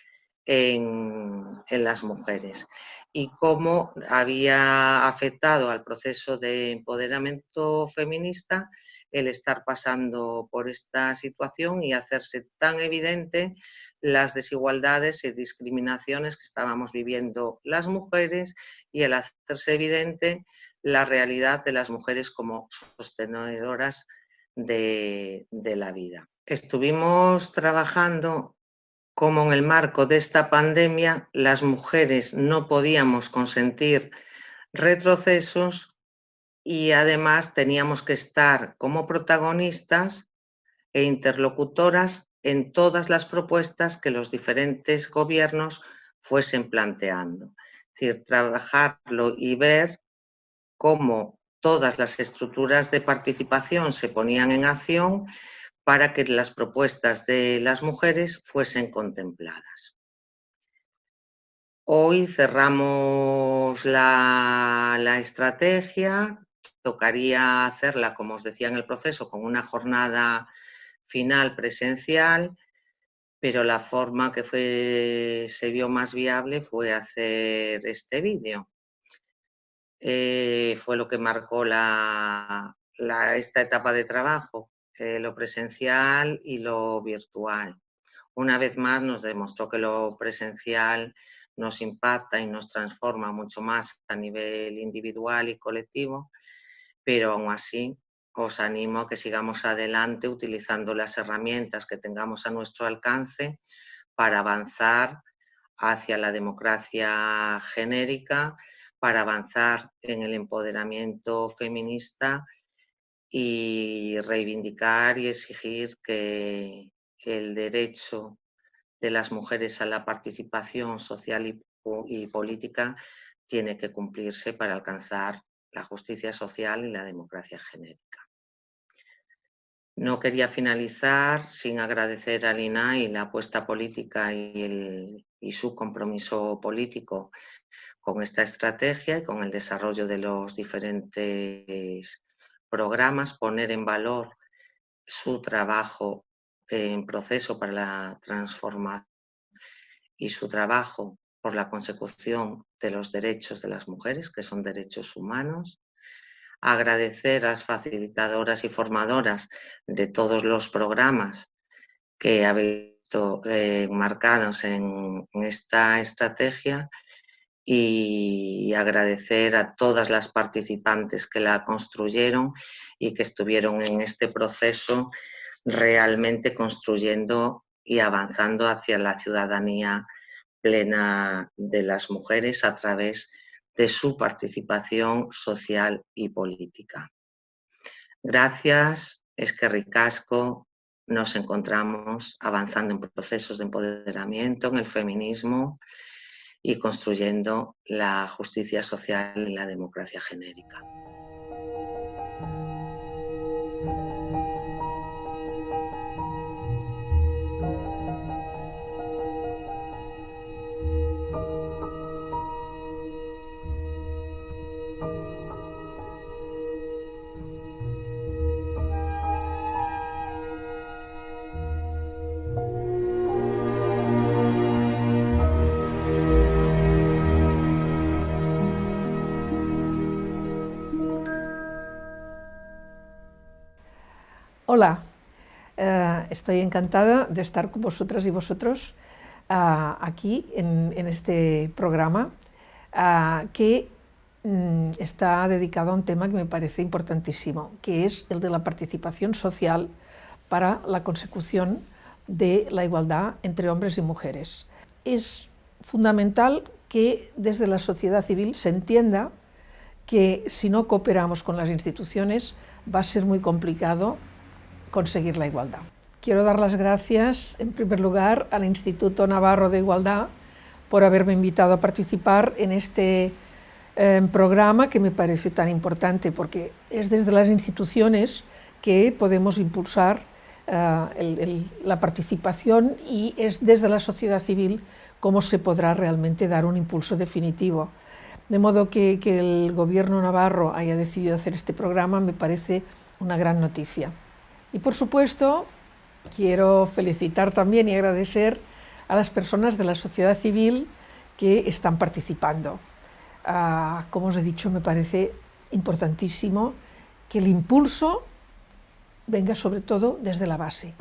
en las mujeres y cómo había afectado al proceso de empoderamiento feminista el estar pasando por esta situación y hacerse tan evidente las desigualdades y discriminaciones que estábamos viviendo las mujeres y el hacerse evidente la realidad de las mujeres como sostenedoras de la vida. Estuvimos trabajando como en el marco de esta pandemia las mujeres no podíamos consentir retrocesos y además teníamos que estar como protagonistas e interlocutoras en todas las propuestas que los diferentes gobiernos fuesen planteando. Es decir, trabajarlo y ver cómo todas las estructuras de participación se ponían en acción para que las propuestas de las mujeres fuesen contempladas. Hoy cerramos la estrategia, tocaría hacerla, como os decía en el proceso, con una jornada final presencial, pero la forma que se vio más viable fue hacer este vídeo. Fue lo que marcó esta etapa de trabajo, lo presencial y lo virtual. Una vez más nos demostró que lo presencial nos impacta y nos transforma mucho más a nivel individual y colectivo, pero aún así os animo a que sigamos adelante utilizando las herramientas que tengamos a nuestro alcance para avanzar hacia la democracia genérica, para avanzar en el empoderamiento feminista y reivindicar y exigir que el derecho de las mujeres a la participación social y política tiene que cumplirse para alcanzar la justicia social y la democracia genérica. No quería finalizar sin agradecer al INAI la apuesta política y su compromiso político con esta estrategia y con el desarrollo de los diferentes programas, poner en valor su trabajo en proceso para la transformación y su trabajo por la consecución de los derechos de las mujeres, que son derechos humanos. Agradecer a las facilitadoras y formadoras de todos los programas que habéis visto marcados en esta estrategia y agradecer a todas las participantes que la construyeron y que estuvieron en este proceso realmente construyendo y avanzando hacia la ciudadanía plena de las mujeres a través de su participación social y política. Gracias, eskerrik asko. Nos encontramos avanzando en procesos de empoderamiento, en el feminismo y construyendo la justicia social y la democracia genérica. Hola, estoy encantada de estar con vosotras y vosotros aquí en este programa que está dedicado a un tema que me parece importantísimo, que es el de la participación social para la consecución de la igualdad entre hombres y mujeres. Es fundamental que desde la sociedad civil se entienda que si no cooperamos con las instituciones va a ser muy complicado conseguir la igualdad. Quiero dar las gracias, en primer lugar, al Instituto Navarro de Igualdad por haberme invitado a participar en este programa que me parece tan importante, porque es desde las instituciones que podemos impulsar la participación y es desde la sociedad civil cómo se podrá realmente dar un impulso definitivo. De modo que el Gobierno navarro haya decidido hacer este programa me parece una gran noticia. Y por supuesto, quiero felicitar también y agradecer a las personas de la sociedad civil que están participando. Como os he dicho, me parece importantísimo que el impulso venga sobre todo desde la base.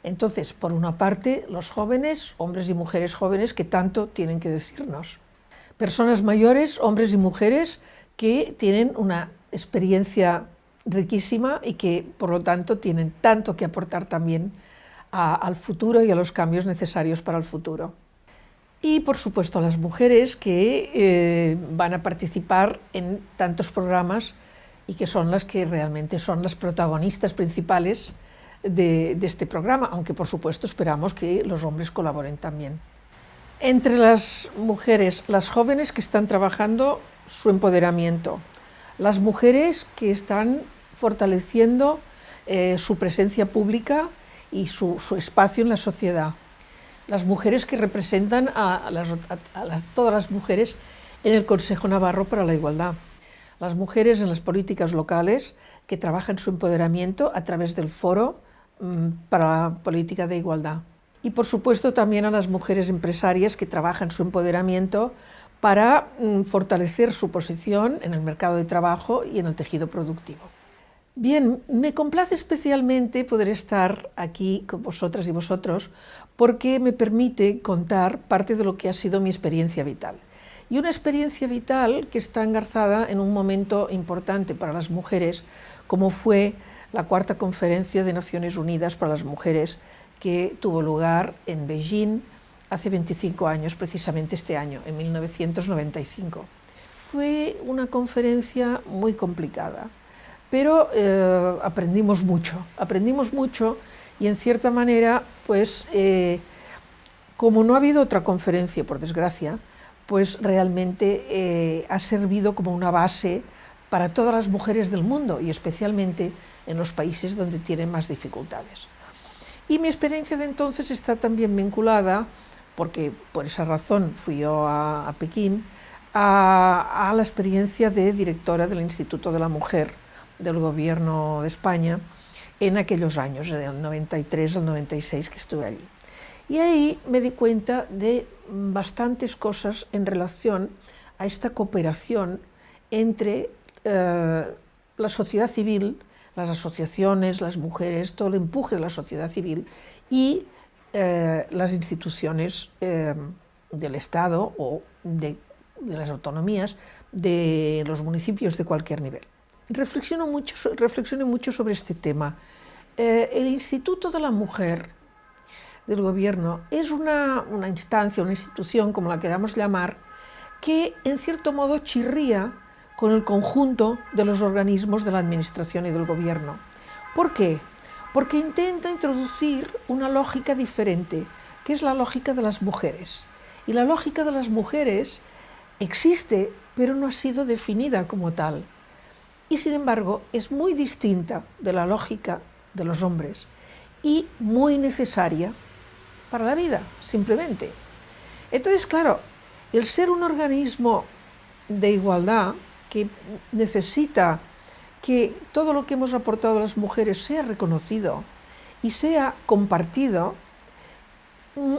Entonces, por una parte, los jóvenes, hombres y mujeres jóvenes, que tanto tienen que decirnos. Personas mayores, hombres y mujeres, que tienen una experiencia riquísima y que, por lo tanto, tienen tanto que aportar también al futuro y a los cambios necesarios para el futuro. Y, por supuesto, a las mujeres que van a participar en tantos programas y que son las que realmente son las protagonistas principales de este programa, aunque, por supuesto, esperamos que los hombres colaboren también. Entre las mujeres, las jóvenes que están trabajando su empoderamiento, las mujeres que están fortaleciendo su presencia pública y su espacio en la sociedad, las mujeres que representan a todas las mujeres en el Consejo Navarro para la Igualdad, las mujeres en las políticas locales que trabajan su empoderamiento a través del Foro para la Política de Igualdad. Y por supuesto también a las mujeres empresarias que trabajan su empoderamiento para fortalecer su posición en el mercado de trabajo y en el tejido productivo. Bien, me complace especialmente poder estar aquí con vosotras y vosotros porque me permite contar parte de lo que ha sido mi experiencia vital. Y una experiencia vital que está engarzada en un momento importante para las mujeres, como fue la cuarta Conferencia de Naciones Unidas para las Mujeres, que tuvo lugar en Beijing hace 25 años, precisamente este año, en 1995. Fue una conferencia muy complicada, pero aprendimos mucho y en cierta manera, pues, como no ha habido otra conferencia, por desgracia, pues realmente ha servido como una base para todas las mujeres del mundo y especialmente en los países donde tienen más dificultades. Y mi experiencia de entonces está también vinculada, porque por esa razón fui yo a Pekín, a la experiencia de directora del Instituto de la Mujer del Gobierno de España en aquellos años, del 93 al 96 que estuve allí. Y ahí me di cuenta de bastantes cosas en relación a esta cooperación entre la sociedad civil, las asociaciones, las mujeres, todo el empuje de la sociedad civil y las instituciones del Estado o de las autonomías, de los municipios de cualquier nivel. Reflexioné mucho sobre este tema. El Instituto de la Mujer del Gobierno es una instancia, una institución, como la queramos llamar, que en cierto modo chirría con el conjunto de los organismos de la Administración y del Gobierno. ¿Por qué? Porque intenta introducir una lógica diferente, que es la lógica de las mujeres. Y la lógica de las mujeres existe, pero no ha sido definida como tal. Y sin embargo, es muy distinta de la lógica de los hombres y muy necesaria para la vida, simplemente. Entonces, claro, el ser un organismo de igualdad que necesita que todo lo que hemos aportado a las mujeres sea reconocido y sea compartido,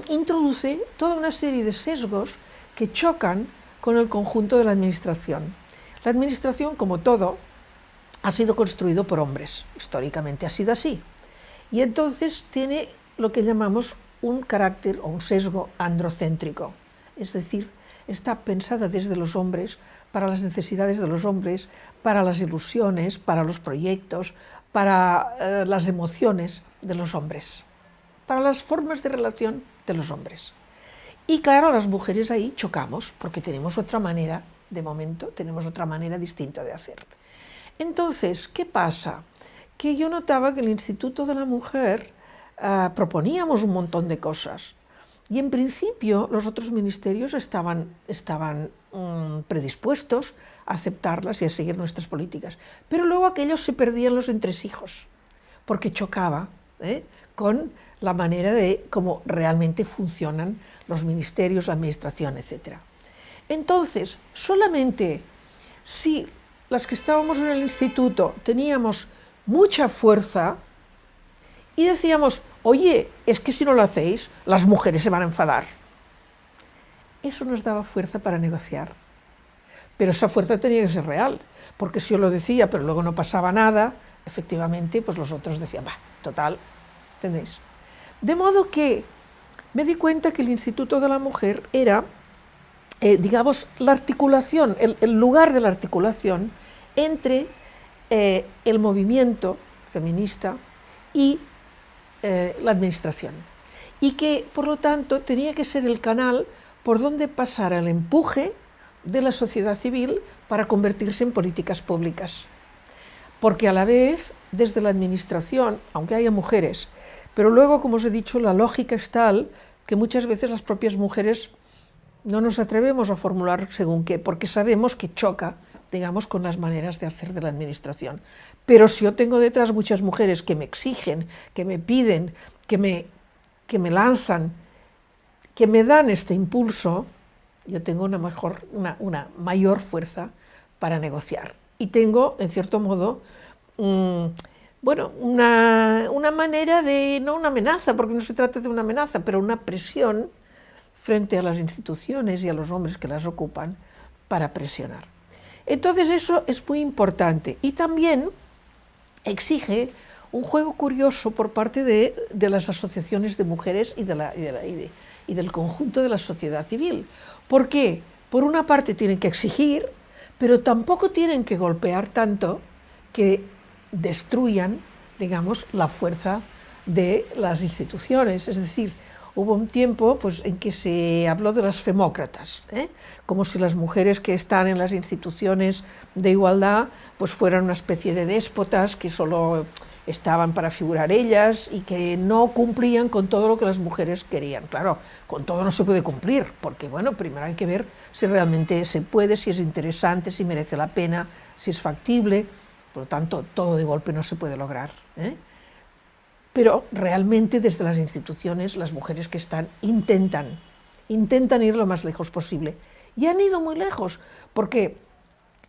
introduce toda una serie de sesgos que chocan con el conjunto de la Administración. La Administración, como todo, ha sido construido por hombres, históricamente ha sido así, y entonces tiene lo que llamamos un carácter o un sesgo androcéntrico, es decir, está pensada desde los hombres, para las necesidades de los hombres, para las ilusiones, para los proyectos, para las emociones de los hombres, para las formas de relación de los hombres. Y claro, las mujeres ahí chocamos, porque tenemos otra manera, de momento, tenemos otra manera distinta de hacer. Entonces, ¿qué pasa? Que yo notaba que el Instituto de la Mujer proponíamos un montón de cosas, y en principio los otros ministerios estaban predispuestos a aceptarlas y a seguir nuestras políticas. Pero luego aquellos se perdían los entresijos, porque chocaba con la manera de cómo realmente funcionan los ministerios, la administración, etc. Entonces, solamente si las que estábamos en el instituto teníamos mucha fuerza y decíamos, oye, es que si no lo hacéis, las mujeres se van a enfadar. Eso nos daba fuerza para negociar. Pero esa fuerza tenía que ser real, porque si yo lo decía, pero luego no pasaba nada, efectivamente, pues los otros decían, bah, total, ¿entendéis? De modo que me di cuenta que el Instituto de la Mujer era, digamos, la articulación, el lugar de la articulación entre el movimiento feminista y la administración, y que por lo tanto tenía que ser el canal por donde pasara el empuje de la sociedad civil para convertirse en políticas públicas, porque a la vez desde la administración, aunque haya mujeres, pero luego, como os he dicho, la lógica es tal que muchas veces las propias mujeres no nos atrevemos a formular según qué, porque sabemos que choca, digamos, con las maneras de hacer de la administración. Pero si yo tengo detrás muchas mujeres que me exigen, que me piden, que me lanzan, que me dan este impulso, yo tengo una mayor fuerza para negociar. Y tengo, en cierto modo, bueno, una manera de, no una amenaza, porque no se trata de una amenaza, pero una presión frente a las instituciones y a los hombres que las ocupan para presionar. Entonces eso es muy importante y también exige un juego curioso por parte de las asociaciones de mujeres y del conjunto de la sociedad civil. ¿Por qué? Por una parte tienen que exigir, pero tampoco tienen que golpear tanto que destruyan, digamos, la fuerza de las instituciones. Es decir, hubo un tiempo pues, en que se habló de las femócratas, como si las mujeres que están en las instituciones de igualdad pues, fueran una especie de déspotas que solo estaban para figurar ellas y que no cumplían con todo lo que las mujeres querían. Claro, con todo no se puede cumplir, porque bueno, primero hay que ver si realmente se puede, si es interesante, si merece la pena si es factible, por lo tanto, todo de golpe no se puede lograr. Pero realmente desde las instituciones, las mujeres que están intentan ir lo más lejos posible. Y han ido muy lejos, porque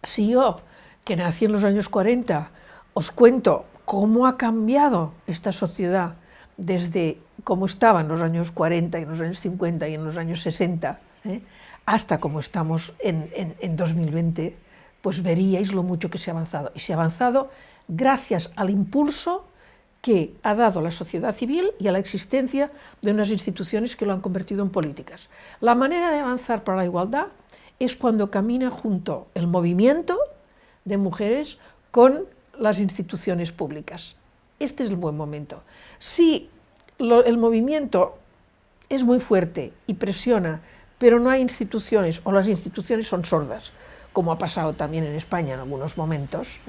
si yo, que nací en los años 40, os cuento cómo ha cambiado esta sociedad desde cómo estaba en los años 40, y en los años 50 y en los años 60, hasta cómo estamos en 2020, pues veríais lo mucho que se ha avanzado. Y se ha avanzado gracias al impulso que ha dado la sociedad civil y a la existencia de unas instituciones que lo han convertido en políticas. La manera de avanzar para la igualdad es cuando camina junto el movimiento de mujeres con las instituciones públicas. Este es el buen momento. Si el movimiento es muy fuerte y presiona, pero no hay instituciones, o las instituciones son sordas, como ha pasado también en España en algunos momentos,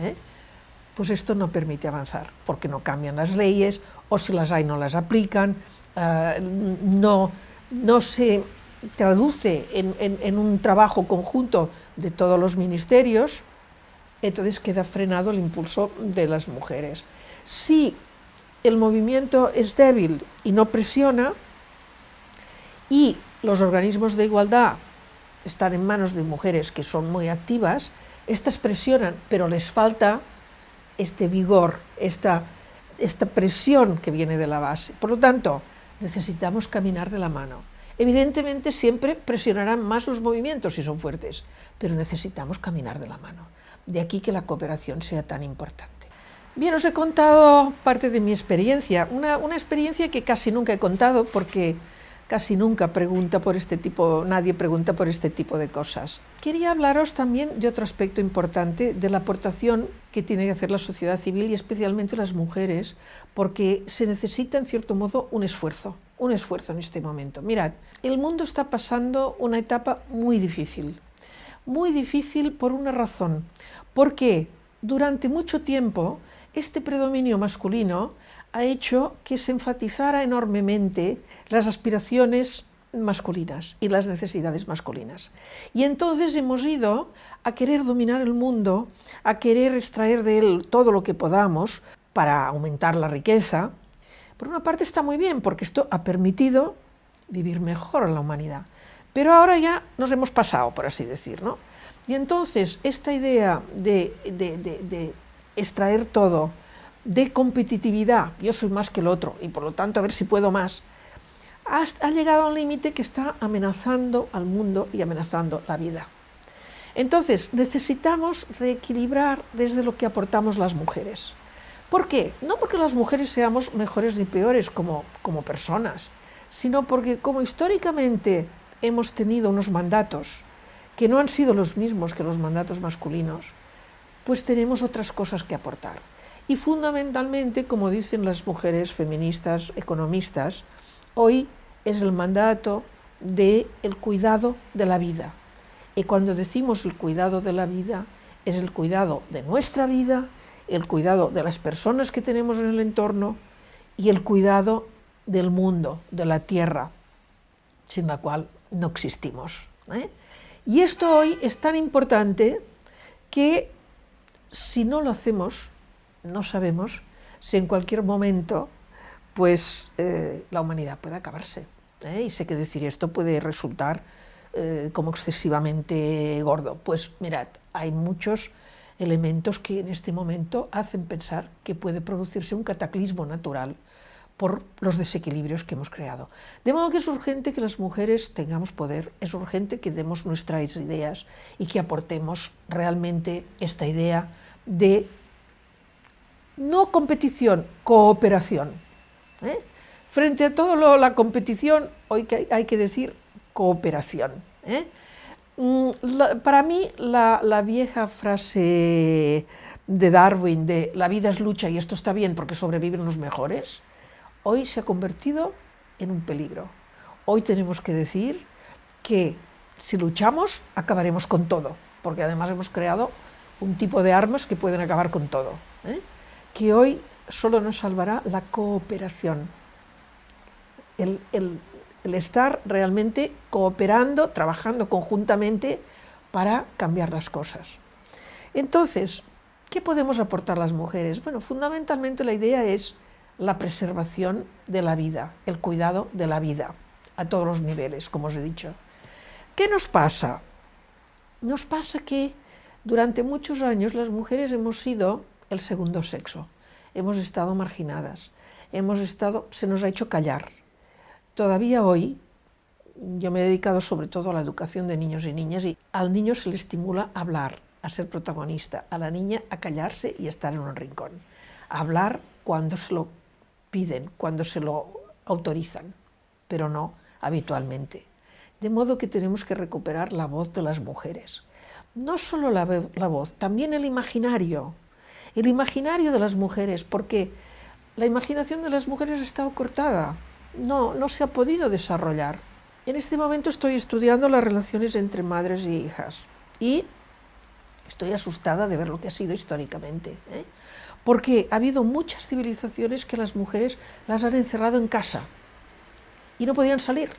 pues esto no permite avanzar, porque no cambian las leyes, o si las hay no las aplican, no se traduce en un trabajo conjunto de todos los ministerios, entonces queda frenado el impulso de las mujeres. Si el movimiento es débil y no presiona, y los organismos de igualdad están en manos de mujeres que son muy activas, estas presionan, pero les falta este vigor, esta presión que viene de la base. Por lo tanto, necesitamos caminar de la mano. Evidentemente siempre presionarán más los movimientos si son fuertes, pero necesitamos caminar de la mano. De aquí que la cooperación sea tan importante. Bien, os he contado parte de mi experiencia, una experiencia que casi nunca he contado porque casi nunca nadie pregunta por este tipo de cosas. Quería hablaros también de otro aspecto importante, de la aportación que tiene que hacer la sociedad civil y especialmente las mujeres, porque se necesita en cierto modo un esfuerzo en este momento. Mirad, el mundo está pasando una etapa muy difícil por una razón, porque durante mucho tiempo este predominio masculino ha hecho que se enfatizara enormemente las aspiraciones masculinas y las necesidades masculinas. Y entonces hemos ido a querer dominar el mundo, a querer extraer de él todo lo que podamos para aumentar la riqueza. Por una parte está muy bien, porque esto ha permitido vivir mejor a la humanidad. Pero ahora ya nos hemos pasado, por así decir, ¿no? Y entonces esta idea de extraer todo, de competitividad, yo soy más que el otro y por lo tanto a ver si puedo más, ha llegado a un límite que está amenazando al mundo y amenazando la vida. Entonces necesitamos reequilibrar desde lo que aportamos las mujeres. ¿Por qué? No porque las mujeres seamos mejores ni peores como personas, sino porque como históricamente hemos tenido unos mandatos que no han sido los mismos que los mandatos masculinos, pues tenemos otras cosas que aportar. Y fundamentalmente, como dicen las mujeres feministas, economistas, hoy es el mandato del cuidado de la vida. Y cuando decimos el cuidado de la vida, es el cuidado de nuestra vida, el cuidado de las personas que tenemos en el entorno y el cuidado del mundo, de la tierra, sin la cual no existimos. Y esto hoy es tan importante que si no lo hacemos, no sabemos si en cualquier momento pues, la humanidad puede acabarse. Y sé que decir esto puede resultar como excesivamente gordo. Pues mirad, hay muchos elementos que en este momento hacen pensar que puede producirse un cataclismo natural por los desequilibrios que hemos creado. De modo que es urgente que las mujeres tengamos poder, es urgente que demos nuestras ideas y que aportemos realmente esta idea de no competición, cooperación. Frente a toda la competición, hoy hay que decir cooperación. Para mí, la vieja frase de Darwin de la vida es lucha y esto está bien porque sobreviven los mejores, hoy se ha convertido en un peligro. Hoy tenemos que decir que si luchamos, acabaremos con todo, porque además hemos creado un tipo de armas que pueden acabar con todo. Que hoy solo nos salvará la cooperación, el estar realmente cooperando, trabajando conjuntamente para cambiar las cosas. Entonces, ¿qué podemos aportar las mujeres? Bueno, fundamentalmente la idea es la preservación de la vida, el cuidado de la vida, a todos los niveles, como os he dicho. ¿Qué nos pasa? Nos pasa que durante muchos años las mujeres hemos sido el segundo sexo, hemos estado marginadas, se nos ha hecho callar. Todavía hoy, yo me he dedicado sobre todo a la educación de niños y niñas, y al niño se le estimula a hablar, a ser protagonista, a la niña a callarse y estar en un rincón, a hablar cuando se lo piden, cuando se lo autorizan, pero no habitualmente. De modo que tenemos que recuperar la voz de las mujeres. No solo la voz, también el imaginario de las mujeres, porque la imaginación de las mujeres ha estado cortada, no se ha podido desarrollar. En este momento estoy estudiando las relaciones entre madres y hijas y estoy asustada de ver lo que ha sido históricamente, porque ha habido muchas civilizaciones que las mujeres las han encerrado en casa y no podían salir.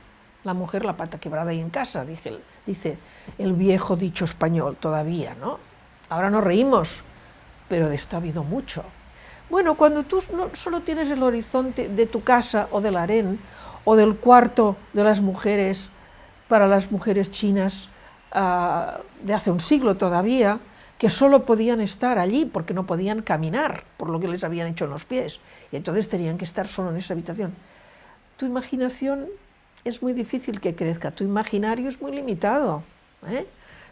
La mujer la pata quebrada y en casa, dice el viejo dicho español todavía, ¿no? Ahora nos reímos, pero de esto ha habido mucho. Bueno, cuando tú no solo tienes el horizonte de tu casa o del harén o del cuarto de las mujeres, para las mujeres chinas de hace un siglo todavía, que solo podían estar allí porque no podían caminar por lo que les habían hecho en los pies, y entonces tenían que estar solo en esa habitación. Tu imaginación es muy difícil que crezca, tu imaginario es muy limitado,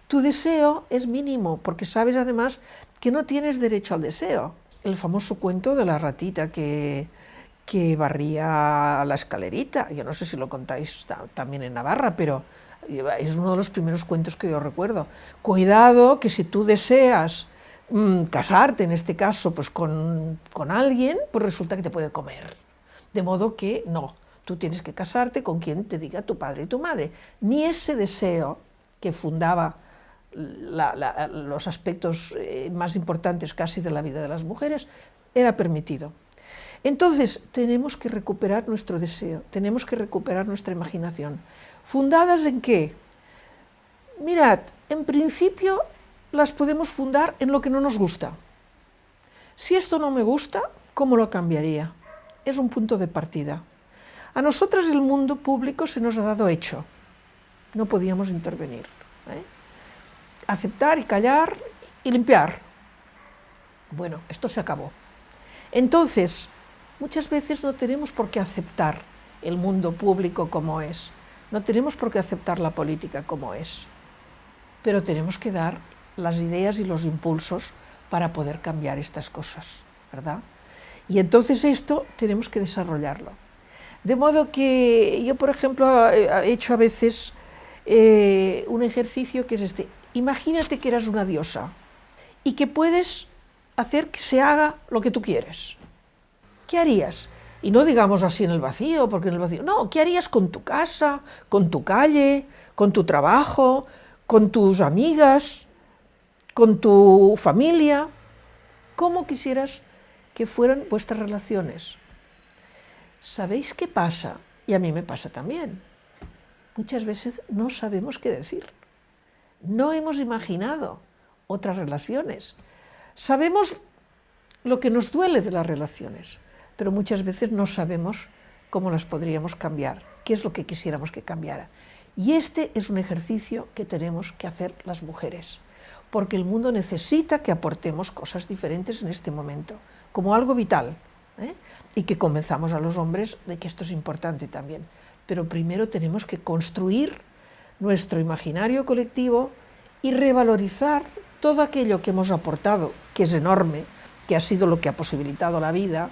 tu deseo es mínimo, porque sabes además que no tienes derecho al deseo. El famoso cuento de la ratita que barría la escalerita, yo no sé si lo contáis también en Navarra, pero es uno de los primeros cuentos que yo recuerdo. Cuidado que si tú deseas casarte, en este caso, pues con alguien, pues resulta que te puede comer. De modo que no, tú tienes que casarte con quien te diga tu padre y tu madre. Ni ese deseo que fundaba los aspectos más importantes casi de la vida de las mujeres era permitido. Entonces, tenemos que recuperar nuestro deseo, tenemos que recuperar nuestra imaginación. ¿Fundadas en qué? Mirad, en principio las podemos fundar en lo que no nos gusta. Si esto no me gusta, ¿cómo lo cambiaría? Es un punto de partida. A nosotras el mundo público se nos ha dado hecho, no podíamos intervenir. Aceptar y callar y limpiar. Bueno, esto se acabó. Entonces, muchas veces no tenemos por qué aceptar el mundo público como es, no tenemos por qué aceptar la política como es, pero tenemos que dar las ideas y los impulsos para poder cambiar estas cosas, ¿verdad? Y entonces esto tenemos que desarrollarlo. De modo que yo, por ejemplo, he hecho a veces un ejercicio que es este. Imagínate que eras una diosa y que puedes hacer que se haga lo que tú quieres. ¿Qué harías? Y no digamos así en el vacío, porque en el vacío... No, ¿qué harías con tu casa, con tu calle, con tu trabajo, con tus amigas, con tu familia? ¿Cómo quisieras que fueran vuestras relaciones? ¿Sabéis qué pasa? Y a mí me pasa también. Muchas veces no sabemos qué decir. No hemos imaginado otras relaciones. Sabemos lo que nos duele de las relaciones, pero muchas veces no sabemos cómo las podríamos cambiar, qué es lo que quisiéramos que cambiara. Y este es un ejercicio que tenemos que hacer las mujeres, porque el mundo necesita que aportemos cosas diferentes en este momento, como algo vital, y que convenzamos a los hombres de que esto es importante también. Pero primero tenemos que construir nuestro imaginario colectivo y revalorizar todo aquello que hemos aportado, que es enorme, que ha sido lo que ha posibilitado la vida,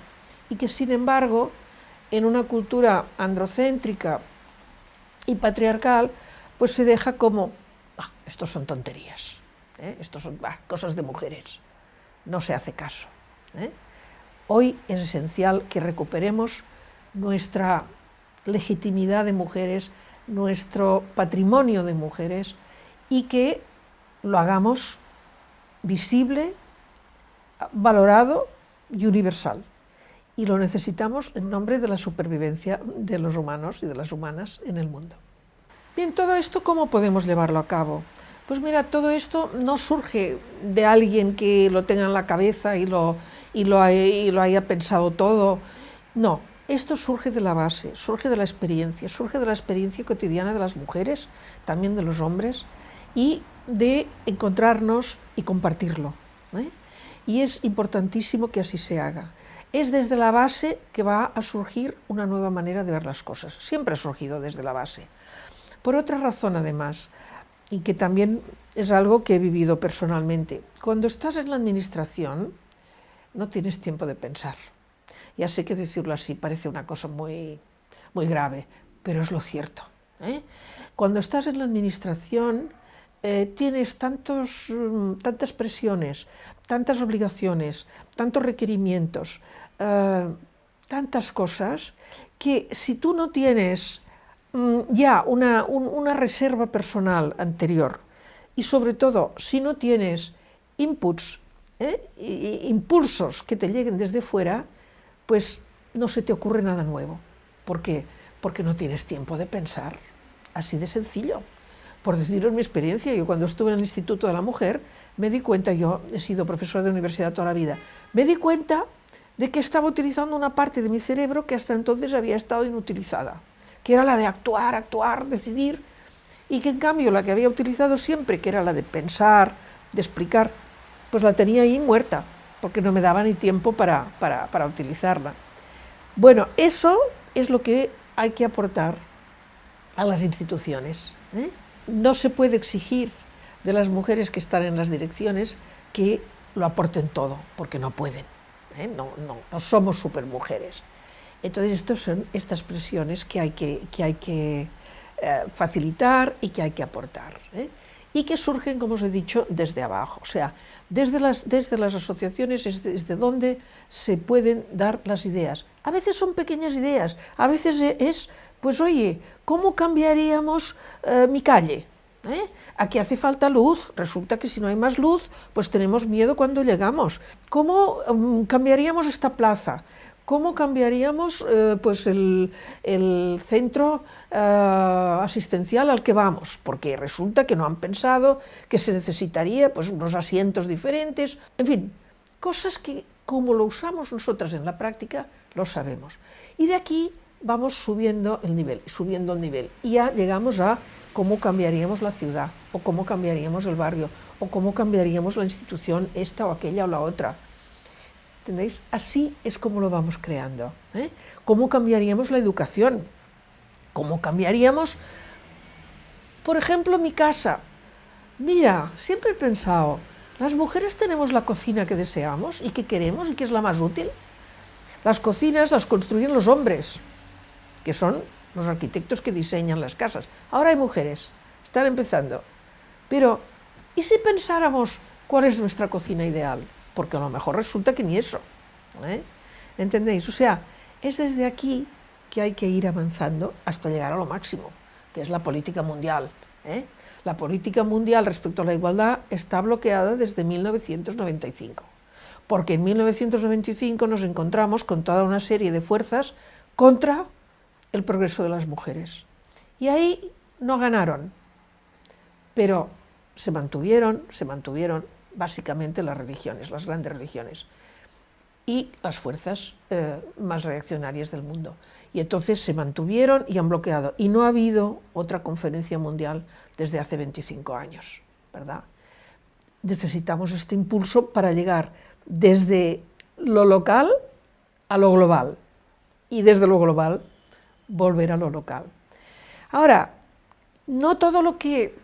y que sin embargo, en una cultura androcéntrica y patriarcal, pues se deja como, estos son tonterías, estos son cosas de mujeres, no se hace caso. Hoy es esencial que recuperemos nuestra legitimidad de mujeres, nuestro patrimonio de mujeres, y que lo hagamos visible, valorado y universal. Y lo necesitamos en nombre de la supervivencia de los humanos y de las humanas en el mundo. Bien, todo esto, ¿cómo podemos llevarlo a cabo? Pues mira, todo esto no surge de alguien que lo tenga en la cabeza y lo haya pensado todo. No, esto surge de la base, surge de la experiencia cotidiana de las mujeres, también de los hombres, y de encontrarnos y compartirlo, ¿eh? Y es importantísimo que así se haga. Es desde la base que va a surgir una nueva manera de ver las cosas. Siempre ha surgido desde la base. Por otra razón, además, y que también es algo que he vivido personalmente, cuando estás en la administración no tienes tiempo de pensar. Ya sé que decirlo así parece una cosa muy grave, pero es lo cierto, ¿eh? Cuando estás en la administración tienes tantas presiones, tantas obligaciones, tantos requerimientos, tantas cosas, que si tú no tienes ya una reserva personal anterior y sobre todo si no tienes inputs, impulsos que te lleguen desde fuera, pues no se te ocurre nada nuevo. ¿Por qué? Porque no tienes tiempo de pensar, así de sencillo. Por deciros mi experiencia, yo cuando estuve en el Instituto de la Mujer me di cuenta, yo he sido profesora de universidad toda la vida, me di cuenta de que estaba utilizando una parte de mi cerebro que hasta entonces había estado inutilizada, que era la de actuar, decidir, y que en cambio la que había utilizado siempre, que era la de pensar, de explicar, pues la tenía ahí muerta, porque no me daba ni tiempo para utilizarla. Bueno, eso es lo que hay que aportar a las instituciones, ¿eh? No se puede exigir de las mujeres que están en las direcciones que lo aporten todo, porque no pueden, ¿eh? No somos supermujeres. Entonces, estas son estas presiones que hay que facilitar y que hay que aportar, ¿eh? Y que surgen, como os he dicho, desde abajo, o sea, desde las asociaciones es desde donde se pueden dar las ideas. A veces son pequeñas ideas, a veces es, pues oye, ¿cómo cambiaríamos mi calle? Aquí hace falta luz, resulta que si no hay más luz, pues tenemos miedo cuando llegamos. ¿Cómo cambiaríamos esta plaza? ¿Cómo cambiaríamos pues el centro asistencial al que vamos? Porque resulta que no han pensado que se necesitaría pues, unos asientos diferentes, en fin, cosas que como lo usamos nosotras en la práctica, lo sabemos. Y de aquí vamos subiendo el nivel, y ya llegamos a cómo cambiaríamos la ciudad, o cómo cambiaríamos el barrio, o cómo cambiaríamos la institución, esta o aquella o la otra. ¿Entendéis? Así es como lo vamos creando, ¿eh? ¿Cómo cambiaríamos la educación? ¿Cómo cambiaríamos, por ejemplo, mi casa? Mira, siempre he pensado, las mujeres tenemos la cocina que deseamos y que queremos y que es la más útil. Las cocinas las construyen los hombres, que son los arquitectos que diseñan las casas. Ahora hay mujeres, están empezando. Pero, ¿y si pensáramos cuál es nuestra cocina ideal? Porque a lo mejor resulta que ni eso, ¿eh? ¿Entendéis? O sea, es desde aquí que hay que ir avanzando hasta llegar a lo máximo, que es la política mundial, ¿eh? La política mundial respecto a la igualdad está bloqueada desde 1995, porque en 1995 nos encontramos con toda una serie de fuerzas contra el progreso de las mujeres. Y ahí no ganaron, pero se mantuvieron básicamente las religiones, las grandes religiones, y las fuerzas más reaccionarias del mundo. Y entonces se mantuvieron y han bloqueado. Y no ha habido otra conferencia mundial desde hace 25 años, ¿verdad? Necesitamos este impulso para llegar desde lo local a lo global, y desde lo global volver a lo local. Ahora, no todo lo que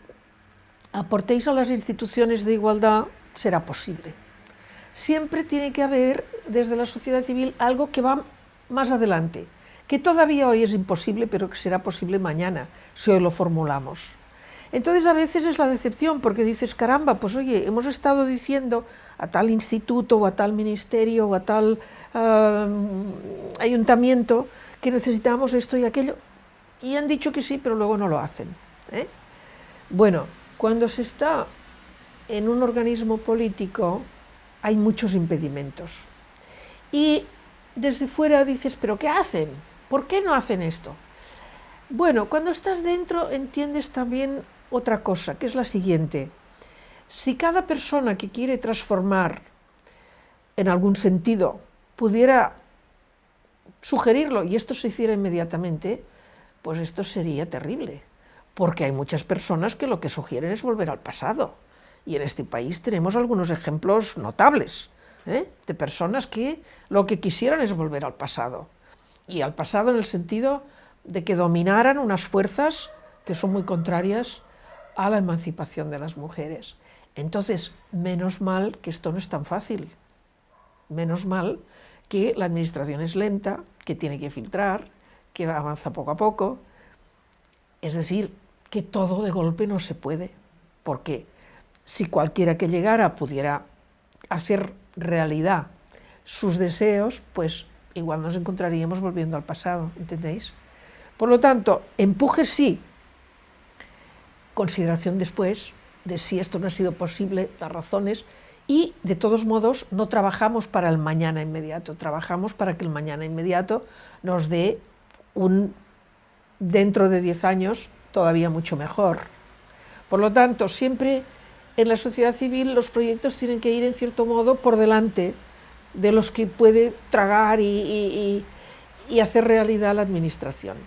aportéis a las instituciones de igualdad será posible. Siempre tiene que haber, desde la sociedad civil, algo que va más adelante, que todavía hoy es imposible, pero que será posible mañana, si hoy lo formulamos. Entonces a veces es la decepción, porque dices, caramba, pues oye, hemos estado diciendo a tal instituto, o a tal ministerio, o a tal ayuntamiento, que necesitamos esto y aquello, y han dicho que sí, pero luego no lo hacen, ¿eh? Bueno, cuando se está en un organismo político hay muchos impedimentos. Y desde fuera dices, ¿pero qué hacen? ¿Por qué no hacen esto? Bueno, cuando estás dentro entiendes también otra cosa, que es la siguiente. Si cada persona que quiere transformar en algún sentido pudiera sugerirlo y esto se hiciera inmediatamente, pues esto sería terrible, porque hay muchas personas que lo que sugieren es volver al pasado. Y en este país tenemos algunos ejemplos notables, de personas que lo que quisieran es volver al pasado. Y al pasado en el sentido de que dominaran unas fuerzas que son muy contrarias a la emancipación de las mujeres. Entonces, menos mal que esto no es tan fácil. Menos mal que la administración es lenta, que tiene que filtrar, que avanza poco a poco. Es decir, que todo de golpe no se puede, porque si cualquiera que llegara pudiera hacer realidad sus deseos, pues igual nos encontraríamos volviendo al pasado, ¿entendéis? Por lo tanto, empuje sí, consideración después de si esto no ha sido posible, las razones, y de todos modos no trabajamos para el mañana inmediato, trabajamos para que el mañana inmediato nos dé un dentro de 10 años todavía mucho mejor. Por lo tanto, siempre en la sociedad civil los proyectos tienen que ir en cierto modo por delante de los que puede tragar y hacer realidad la administración,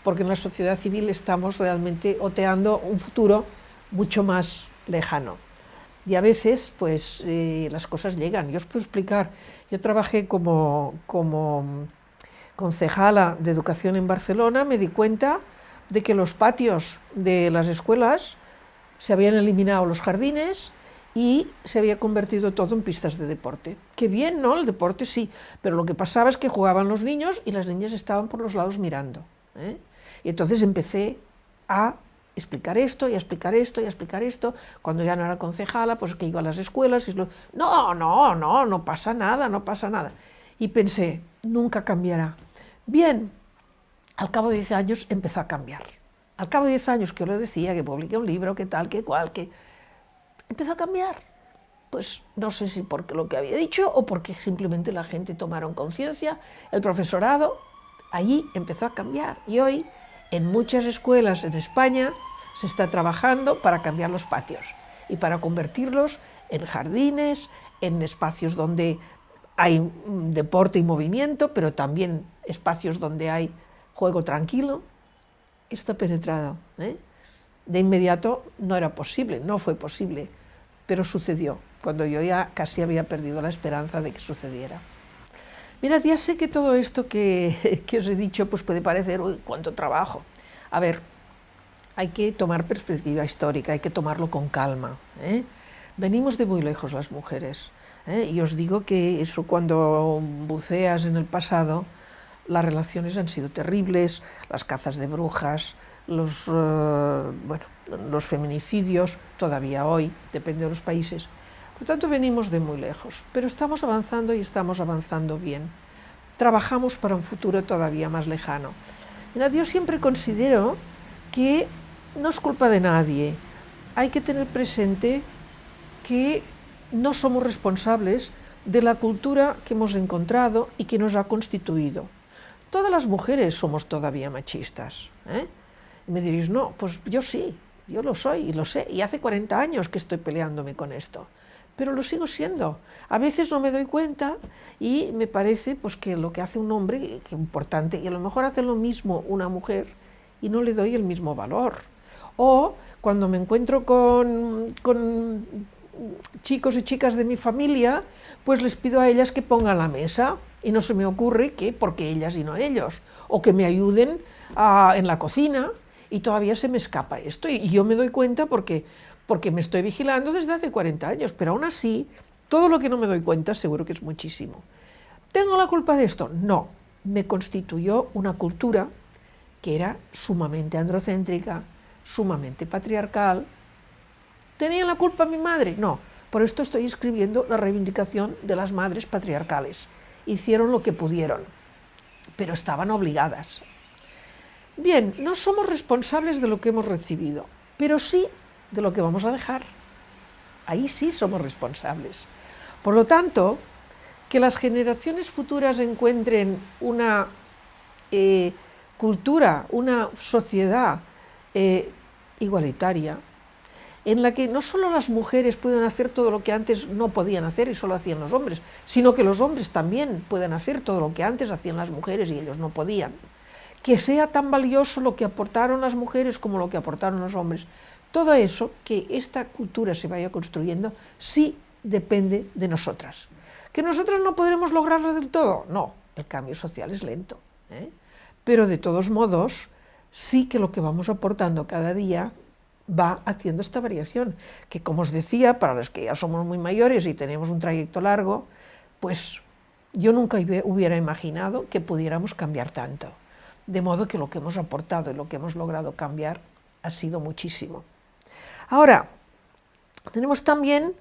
porque en la sociedad civil estamos realmente oteando un futuro mucho más lejano. Y a veces, pues, las cosas llegan. Yo os puedo explicar, yo trabajé como concejala de educación en Barcelona, me di cuenta de que los patios de las escuelas se habían eliminado los jardines y se había convertido todo en pistas de deporte. Qué bien, ¿no? El deporte sí, pero lo que pasaba es que jugaban los niños y las niñas estaban por los lados mirando, Y entonces empecé a explicar esto y a explicar esto y a explicar esto. Cuando ya no era concejala, pues que iba a las escuelas y no pasa nada, no pasa nada. Y pensé, nunca cambiará. Bien, al cabo de 10 años empezó a cambiar. Al cabo de 10 años que yo le decía que publiqué un libro, que tal, que cual, que empezó a cambiar. Pues no sé si porque lo que había dicho o porque simplemente la gente tomaron conciencia, el profesorado, allí empezó a cambiar. Y hoy, en muchas escuelas en España, se está trabajando para cambiar los patios y para convertirlos en jardines, en espacios donde hay deporte y movimiento, pero también espacios donde hay juego tranquilo. Esto ha penetrado. De inmediato no era posible, no fue posible, pero sucedió, cuando yo ya casi había perdido la esperanza de que sucediera. Mirad, ya sé que todo esto que os he dicho pues puede parecer, uy, cuánto trabajo. A ver, hay que tomar perspectiva histórica, hay que tomarlo con calma. Venimos de muy lejos las mujeres. Y os digo que eso, cuando buceas en el pasado, las relaciones han sido terribles, las cazas de brujas, los feminicidios, todavía hoy, depende de los países. Por lo tanto, venimos de muy lejos, pero estamos avanzando y estamos avanzando bien. Trabajamos para un futuro todavía más lejano. Mirad, yo siempre considero que no es culpa de nadie. Hay que tener presente que no somos responsables de la cultura que hemos encontrado y que nos ha constituido. Todas las mujeres somos todavía machistas. Y me diréis, no, pues yo sí, yo lo soy y lo sé, y hace 40 años que estoy peleándome con esto, pero lo sigo siendo. A veces no me doy cuenta y me parece pues, que lo que hace un hombre que es importante, y a lo mejor hace lo mismo una mujer y no le doy el mismo valor. O cuando me encuentro con chicos y chicas de mi familia, pues les pido a ellas que pongan la mesa y no se me ocurre que porque ellas y no ellos, o que me ayuden en la cocina y todavía se me escapa esto y yo me doy cuenta porque me estoy vigilando desde hace 40 años, pero aún así, todo lo que no me doy cuenta seguro que es muchísimo. ¿Tengo la culpa de esto? No, me constituyó una cultura que era sumamente androcéntrica, sumamente patriarcal. ¿Tenía la culpa mi madre? No, por esto estoy escribiendo la reivindicación de las madres patriarcales. Hicieron lo que pudieron, pero estaban obligadas. Bien, no somos responsables de lo que hemos recibido, pero sí de lo que vamos a dejar. Ahí sí somos responsables. Por lo tanto, que las generaciones futuras encuentren una cultura, una sociedad igualitaria, en la que no solo las mujeres pueden hacer todo lo que antes no podían hacer y solo hacían los hombres, sino que los hombres también pueden hacer todo lo que antes hacían las mujeres y ellos no podían. Que sea tan valioso lo que aportaron las mujeres como lo que aportaron los hombres. Todo eso, que esta cultura se vaya construyendo, sí depende de nosotras. ¿Que nosotras no podremos lograrlo del todo? No, el cambio social es lento, ¿eh? Pero de todos modos, sí que lo que vamos aportando cada día va haciendo esta variación, que como os decía, para los que ya somos muy mayores y tenemos un trayecto largo, pues yo nunca hubiera imaginado que pudiéramos cambiar tanto. De modo que lo que hemos aportado y lo que hemos logrado cambiar ha sido muchísimo. Ahora, tenemos también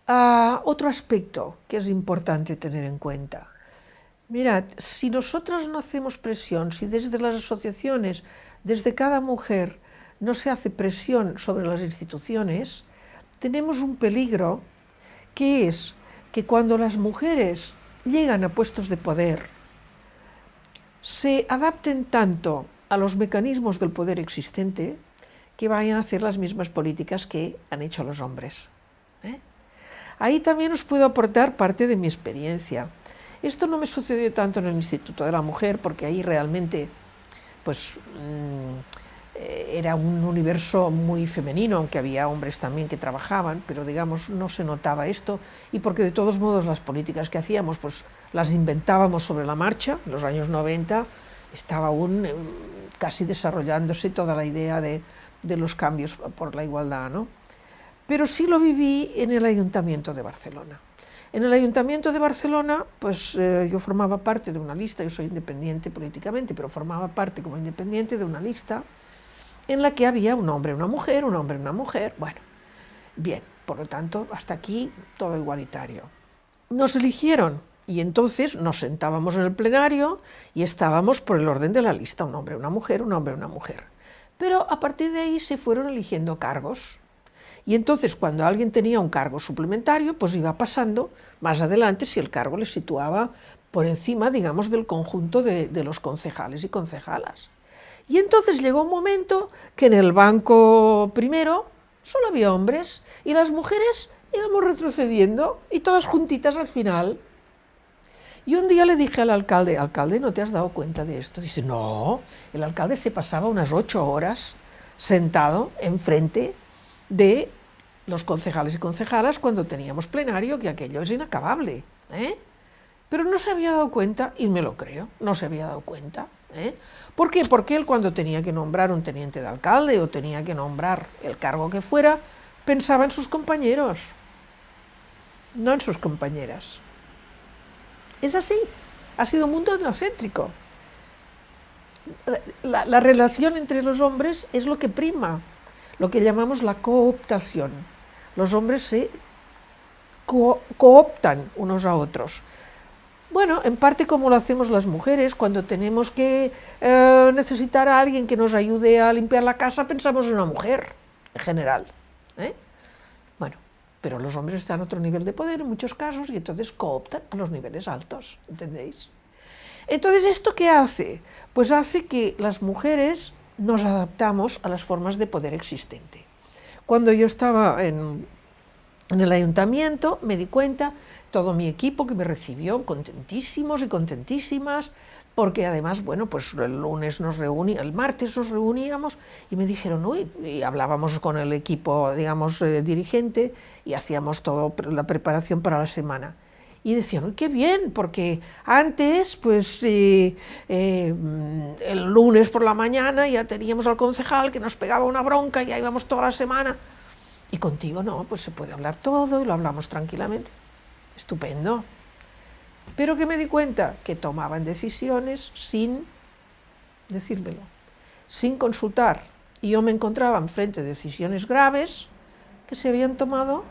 otro aspecto que es importante tener en cuenta. Mirad, si nosotras no hacemos presión, si desde las asociaciones, desde cada mujer, no se hace presión sobre las instituciones, tenemos un peligro que es que cuando las mujeres llegan a puestos de poder, se adapten tanto a los mecanismos del poder existente que vayan a hacer las mismas políticas que han hecho los hombres, ¿eh? Ahí también os puedo aportar parte de mi experiencia. Esto no me sucedió tanto en el Instituto de la Mujer, porque ahí realmente pues, era un universo muy femenino, aunque había hombres también que trabajaban, pero digamos no se notaba esto, y porque de todos modos las políticas que hacíamos pues las inventábamos sobre la marcha. En los años 90 estaba aún casi desarrollándose toda la idea de los cambios por la igualdad, ¿no? Pero sí lo viví en el Ayuntamiento de Barcelona. En el Ayuntamiento de Barcelona, pues yo formaba parte de una lista, yo soy independiente políticamente, pero formaba parte como independiente de una lista en la que había un hombre, una mujer, un hombre, una mujer. Bueno, bien, por lo tanto, hasta aquí todo igualitario. Nos eligieron y entonces nos sentábamos en el plenario y estábamos por el orden de la lista, un hombre, una mujer, un hombre, una mujer. Pero a partir de ahí se fueron eligiendo cargos. Y entonces cuando alguien tenía un cargo suplementario, pues iba pasando más adelante si el cargo le situaba por encima, digamos, del conjunto de los concejales y concejalas. Y entonces llegó un momento que en el banco primero solo había hombres y las mujeres íbamos retrocediendo y todas juntitas al final. Y un día le dije al alcalde, alcalde, ¿no te has dado cuenta de esto? Dice, no, el alcalde se pasaba unas 8 horas sentado enfrente de los concejales y concejalas cuando teníamos plenario, que aquello es inacabable, ¿eh? Pero no se había dado cuenta, y me lo creo, no se había dado cuenta, ¿eh? ¿Por qué? Porque él cuando tenía que nombrar un teniente de alcalde o tenía que nombrar el cargo que fuera, pensaba en sus compañeros, no en sus compañeras. Es así, ha sido un mundo etnocéntrico. La relación entre los hombres es lo que prima, lo que llamamos la cooptación. Los hombres se cooptan unos a otros. Bueno, en parte como lo hacemos las mujeres, cuando tenemos que necesitar a alguien que nos ayude a limpiar la casa, pensamos en una mujer, en general, ¿eh? Bueno, pero los hombres están a otro nivel de poder en muchos casos y entonces cooptan a los niveles altos, ¿entendéis? Entonces, ¿esto qué hace? Pues hace que las mujeres nos adaptamos a las formas de poder existente. Cuando yo estaba en el ayuntamiento me di cuenta, todo mi equipo que me recibió contentísimos y contentísimas, porque además, bueno, pues el martes nos reuníamos y me dijeron, uy, y hablábamos con el equipo, digamos, dirigente y hacíamos toda la preparación para la semana. Y decían, uy, qué bien, porque antes, pues el lunes por la mañana ya teníamos al concejal que nos pegaba una bronca y ya íbamos toda la semana. Y contigo no, pues se puede hablar todo y lo hablamos tranquilamente. Estupendo. Pero que me di cuenta que tomaban decisiones sin decírmelo, sin consultar. Y yo me encontraba enfrente de decisiones graves que se habían tomado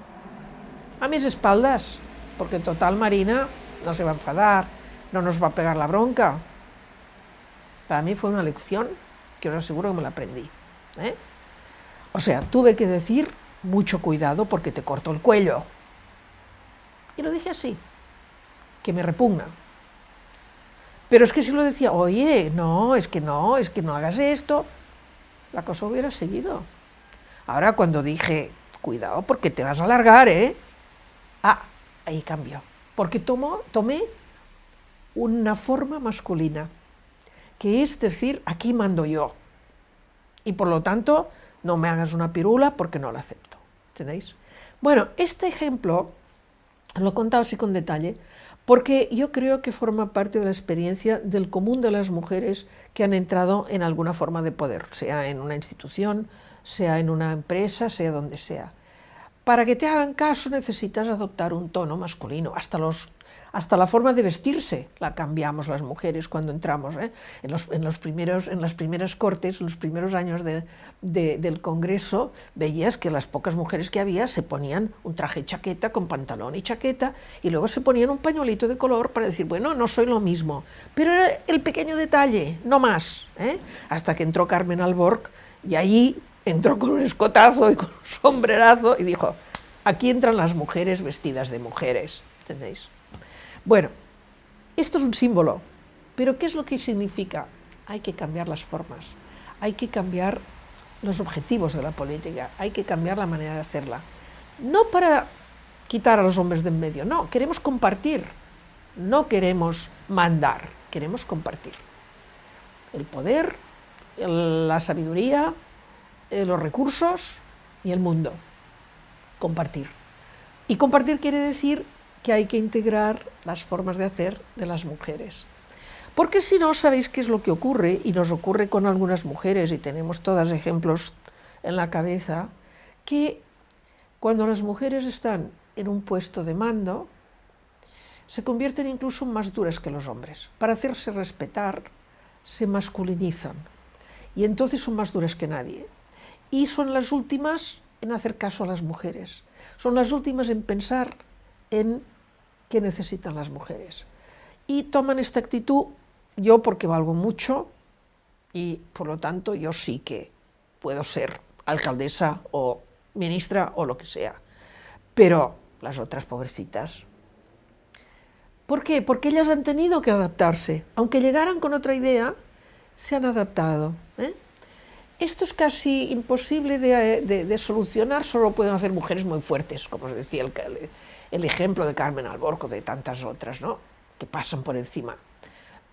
a mis espaldas. Porque total Marina no se va a enfadar, no nos va a pegar la bronca. Para mí fue una lección que os aseguro que me la aprendí, ¿eh? O sea, tuve que decir, mucho cuidado porque te corto el cuello. Y lo dije así, que me repugna. Pero es que si lo decía, oye, no, es que no hagas esto, la cosa hubiera seguido. Ahora cuando dije, cuidado porque te vas a alargar, ahí cambió, porque tomé una forma masculina, que es decir, aquí mando yo, y por lo tanto no me hagas una pirula porque no la acepto, ¿entendéis? Bueno, este ejemplo lo he contado así con detalle, porque yo creo que forma parte de la experiencia del común de las mujeres que han entrado en alguna forma de poder, sea en una institución, sea en una empresa, sea donde sea. Para que te hagan caso necesitas adoptar un tono masculino, hasta la forma de vestirse la cambiamos las mujeres cuando entramos. En las primeras cortes, en los primeros años del Congreso, veías que las pocas mujeres que había se ponían un traje chaqueta con pantalón y chaqueta, y luego se ponían un pañuelito de color para decir, bueno, no soy lo mismo, pero era el pequeño detalle, no más, hasta que entró Carmen Alborch, y allí entró con un escotazo y con un sombrerazo y dijo, aquí entran las mujeres vestidas de mujeres, ¿entendéis? Bueno, esto es un símbolo, pero ¿qué es lo que significa? Hay que cambiar las formas, hay que cambiar los objetivos de la política, hay que cambiar la manera de hacerla. No para quitar a los hombres de en medio, no, queremos compartir, no queremos mandar, queremos compartir. El poder, la sabiduría, los recursos y el mundo. Compartir. Y compartir quiere decir que hay que integrar las formas de hacer de las mujeres. Porque si no, sabéis qué es lo que ocurre, y nos ocurre con algunas mujeres, y tenemos todos ejemplos en la cabeza, que cuando las mujeres están en un puesto de mando, se convierten incluso más duras que los hombres. Para hacerse respetar, se masculinizan, y entonces son más duras que nadie. Y son las últimas en hacer caso a las mujeres, son las últimas en pensar en qué necesitan las mujeres. Y toman esta actitud, yo porque valgo mucho, y por lo tanto yo sí que puedo ser alcaldesa o ministra o lo que sea, pero las otras pobrecitas. ¿Por qué? Porque ellas han tenido que adaptarse, aunque llegaran con otra idea, se han adaptado. Esto es casi imposible de solucionar, solo pueden hacer mujeres muy fuertes, como os decía el ejemplo de Carmen Alborch o de tantas otras, ¿no?, que pasan por encima.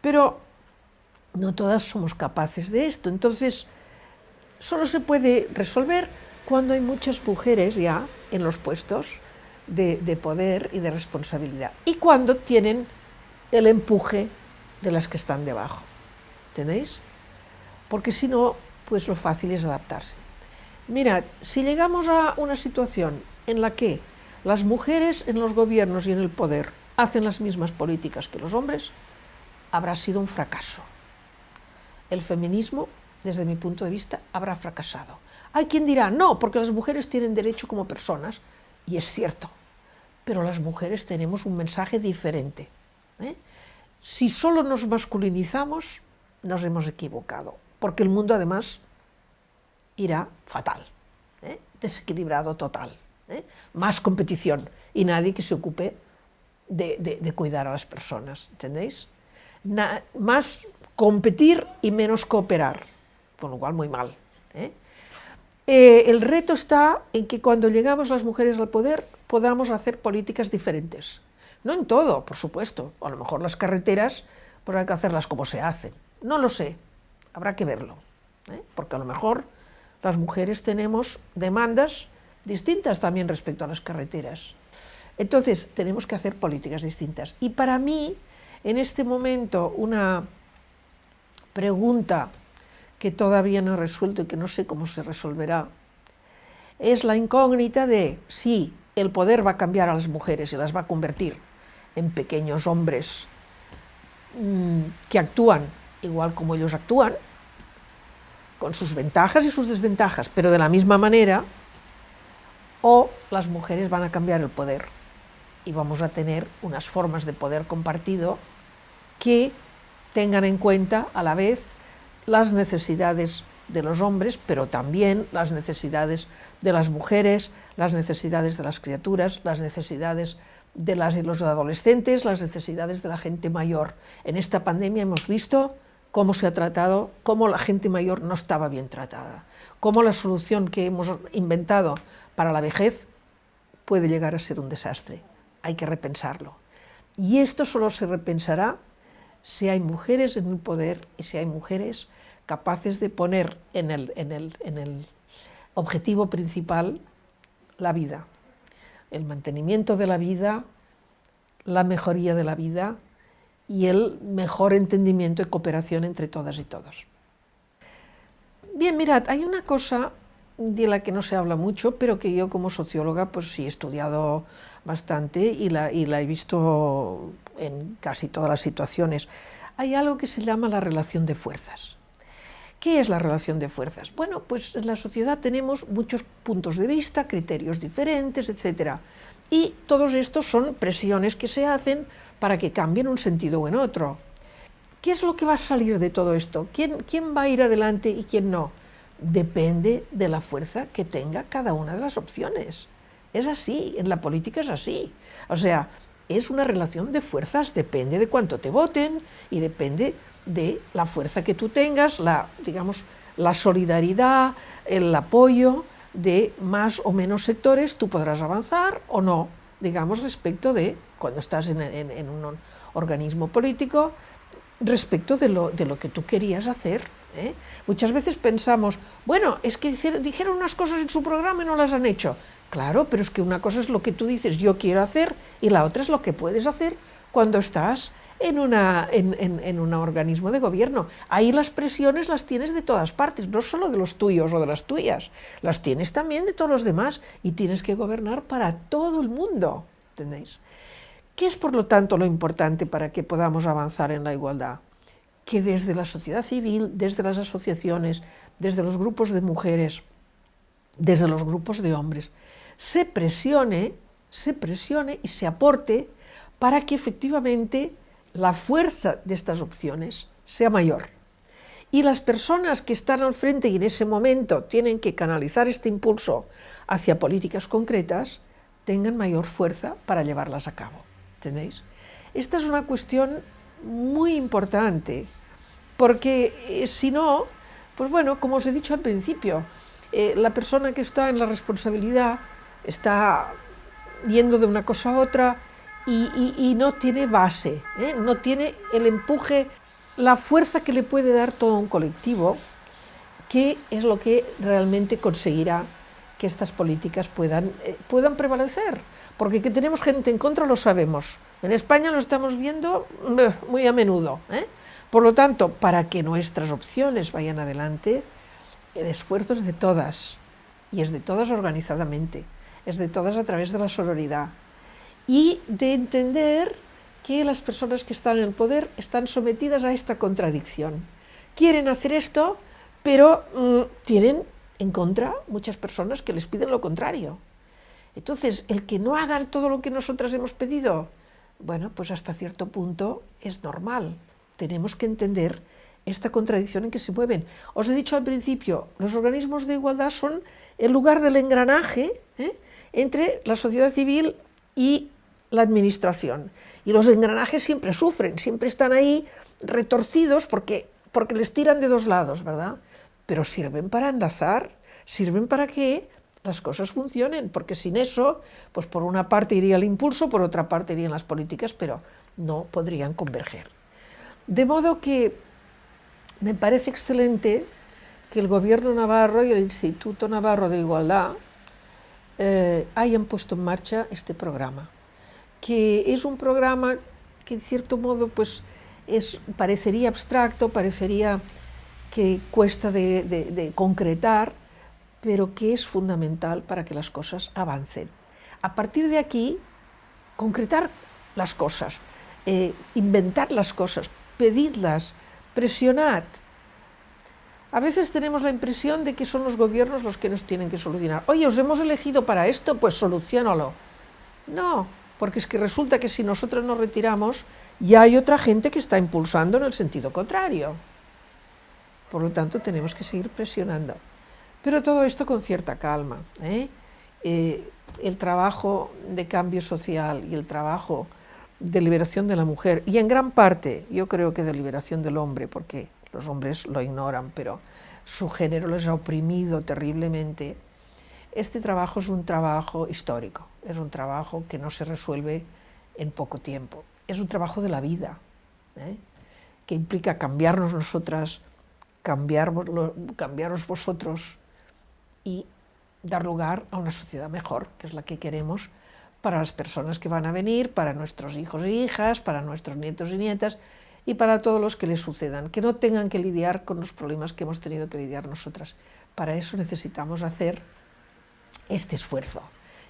Pero no todas somos capaces de esto, entonces solo se puede resolver cuando hay muchas mujeres ya en los puestos de poder y de responsabilidad, y cuando tienen el empuje de las que están debajo, ¿entendéis? Porque si no, pues lo fácil es adaptarse. Mirad, si llegamos a una situación en la que las mujeres en los gobiernos y en el poder hacen las mismas políticas que los hombres, habrá sido un fracaso. El feminismo, desde mi punto de vista, habrá fracasado. Hay quien dirá, no, porque las mujeres tienen derecho como personas, y es cierto, pero las mujeres tenemos un mensaje diferente. Si solo nos masculinizamos, nos hemos equivocado, porque el mundo además irá fatal, desequilibrado total, más competición y nadie que se ocupe de cuidar a las personas, ¿entendéis? Más competir y menos cooperar, con lo cual muy mal. El reto está en que cuando llegamos las mujeres al poder podamos hacer políticas diferentes. No en todo, por supuesto, a lo mejor las carreteras pues hay que hacerlas como se hacen, no lo sé, habrá que verlo, porque a lo mejor las mujeres tenemos demandas distintas también respecto a las carreteras. Entonces tenemos que hacer políticas distintas. Y para mí, en este momento, una pregunta que todavía no he resuelto y que no sé cómo se resolverá, es la incógnita de si el poder va a cambiar a las mujeres y las va a convertir en pequeños hombres que actúan igual como ellos actúan, con sus ventajas y sus desventajas, pero de la misma manera, o las mujeres van a cambiar el poder y vamos a tener unas formas de poder compartido que tengan en cuenta a la vez las necesidades de los hombres, pero también las necesidades de las mujeres, las necesidades de las criaturas, las necesidades de las y los adolescentes, las necesidades de la gente mayor. En esta pandemia hemos visto cómo se ha tratado, cómo la gente mayor no estaba bien tratada, cómo la solución que hemos inventado para la vejez puede llegar a ser un desastre. Hay que repensarlo. Y esto solo se repensará si hay mujeres en el poder y si hay mujeres capaces de poner en el objetivo principal la vida, el mantenimiento de la vida, la mejoría de la vida y el mejor entendimiento y cooperación entre todas y todos. Bien, mirad, hay una cosa de la que no se habla mucho, pero que yo como socióloga pues sí he estudiado bastante y la he visto en casi todas las situaciones. Hay algo que se llama la relación de fuerzas. ¿Qué es la relación de fuerzas? Bueno, pues en la sociedad tenemos muchos puntos de vista, criterios diferentes, etc. Y todos estos son presiones que se hacen para que cambien un sentido o en otro. ¿Qué es lo que va a salir de todo esto? ¿Quién va a ir adelante y quién no? Depende de la fuerza que tenga cada una de las opciones. Es así, en la política es así. O sea, es una relación de fuerzas, depende de cuánto te voten y depende de la fuerza que tú tengas, digamos, la solidaridad, el apoyo de más o menos sectores, tú podrás avanzar o no, digamos, respecto de, cuando estás en un organismo político, respecto de lo que tú querías hacer. Muchas veces pensamos, bueno, es que dijeron unas cosas en su programa y no las han hecho. Claro, pero es que una cosa es lo que tú dices yo quiero hacer y la otra es lo que puedes hacer cuando estás en un organismo de gobierno. Ahí las presiones las tienes de todas partes, no solo de los tuyos o de las tuyas, las tienes también de todos los demás y tienes que gobernar para todo el mundo, ¿entendéis? ¿Qué es, por lo tanto, lo importante para que podamos avanzar en la igualdad? Que desde la sociedad civil, desde las asociaciones, desde los grupos de mujeres, desde los grupos de hombres, se presione y se aporte para que efectivamente la fuerza de estas opciones sea mayor. Y las personas que están al frente y en ese momento tienen que canalizar este impulso hacia políticas concretas, tengan mayor fuerza para llevarlas a cabo. ¿Entendéis? Esta es una cuestión muy importante, porque si no, pues bueno, como os he dicho al principio, la persona que está en la responsabilidad está yendo de una cosa a otra y no tiene base, no tiene el empuje, la fuerza que le puede dar todo un colectivo, que es lo que realmente conseguirá que estas políticas puedan prevalecer. Porque que tenemos gente en contra lo sabemos. En España lo estamos viendo muy a menudo. Por lo tanto, para que nuestras opciones vayan adelante, el esfuerzo es de todas, y es de todas organizadamente, es de todas a través de la sororidad, y de entender que las personas que están en el poder están sometidas a esta contradicción. Quieren hacer esto, pero tienen en contra muchas personas que les piden lo contrario. Entonces, el que no hagan todo lo que nosotras hemos pedido, bueno, pues hasta cierto punto es normal. Tenemos que entender esta contradicción en que se mueven. Os he dicho al principio, los organismos de igualdad son el lugar del engranaje entre la sociedad civil y la administración. Y los engranajes siempre sufren, siempre están ahí retorcidos porque les tiran de dos lados, ¿verdad? Pero sirven para enlazar, sirven para que las cosas funcionen, porque sin eso, pues por una parte iría el impulso, por otra parte irían las políticas, pero no podrían converger. De modo que me parece excelente que el Gobierno navarro y el Instituto Navarro de Igualdad hayan puesto en marcha este programa, que es un programa que en cierto modo pues parecería abstracto, parecería que cuesta de concretar, pero que es fundamental para que las cosas avancen. A partir de aquí, concretar las cosas, inventar las cosas, pedidlas, presionad. A veces tenemos la impresión de que son los gobiernos los que nos tienen que solucionar. Oye, os hemos elegido para esto, pues soluciónalo. No, porque es que resulta que si nosotros nos retiramos, ya hay otra gente que está impulsando en el sentido contrario. Por lo tanto, tenemos que seguir presionando. Pero todo esto con cierta calma. El trabajo de cambio social y el trabajo de liberación de la mujer, y en gran parte yo creo que de liberación del hombre, porque los hombres lo ignoran, pero su género les ha oprimido terriblemente. Este trabajo es un trabajo histórico, es un trabajo que no se resuelve en poco tiempo, es un trabajo de la vida, que implica cambiarnos nosotras, cambiaros vosotros y dar lugar a una sociedad mejor, que es la que queremos para las personas que van a venir, para nuestros hijos e hijas, para nuestros nietos y nietas y para todos los que les sucedan, que no tengan que lidiar con los problemas que hemos tenido que lidiar nosotras. Para eso necesitamos hacer este esfuerzo,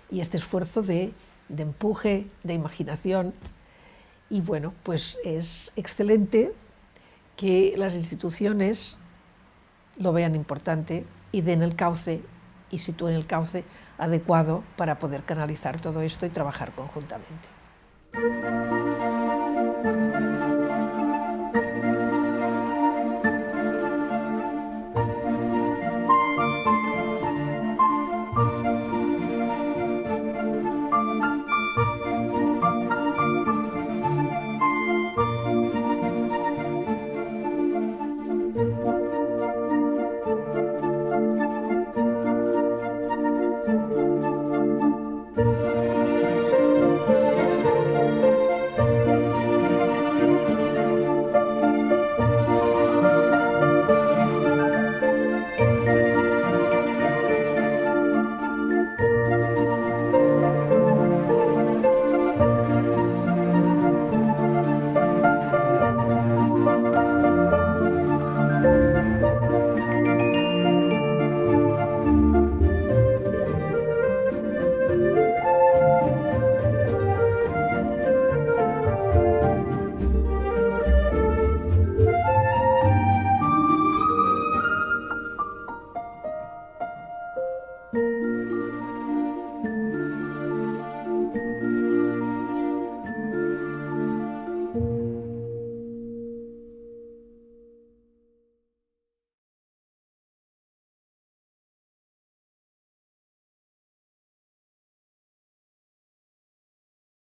y este esfuerzo de empuje, de imaginación, y bueno, pues es excelente que las instituciones lo vean importante y den el cauce y sitúen el cauce adecuado para poder canalizar todo esto y trabajar conjuntamente.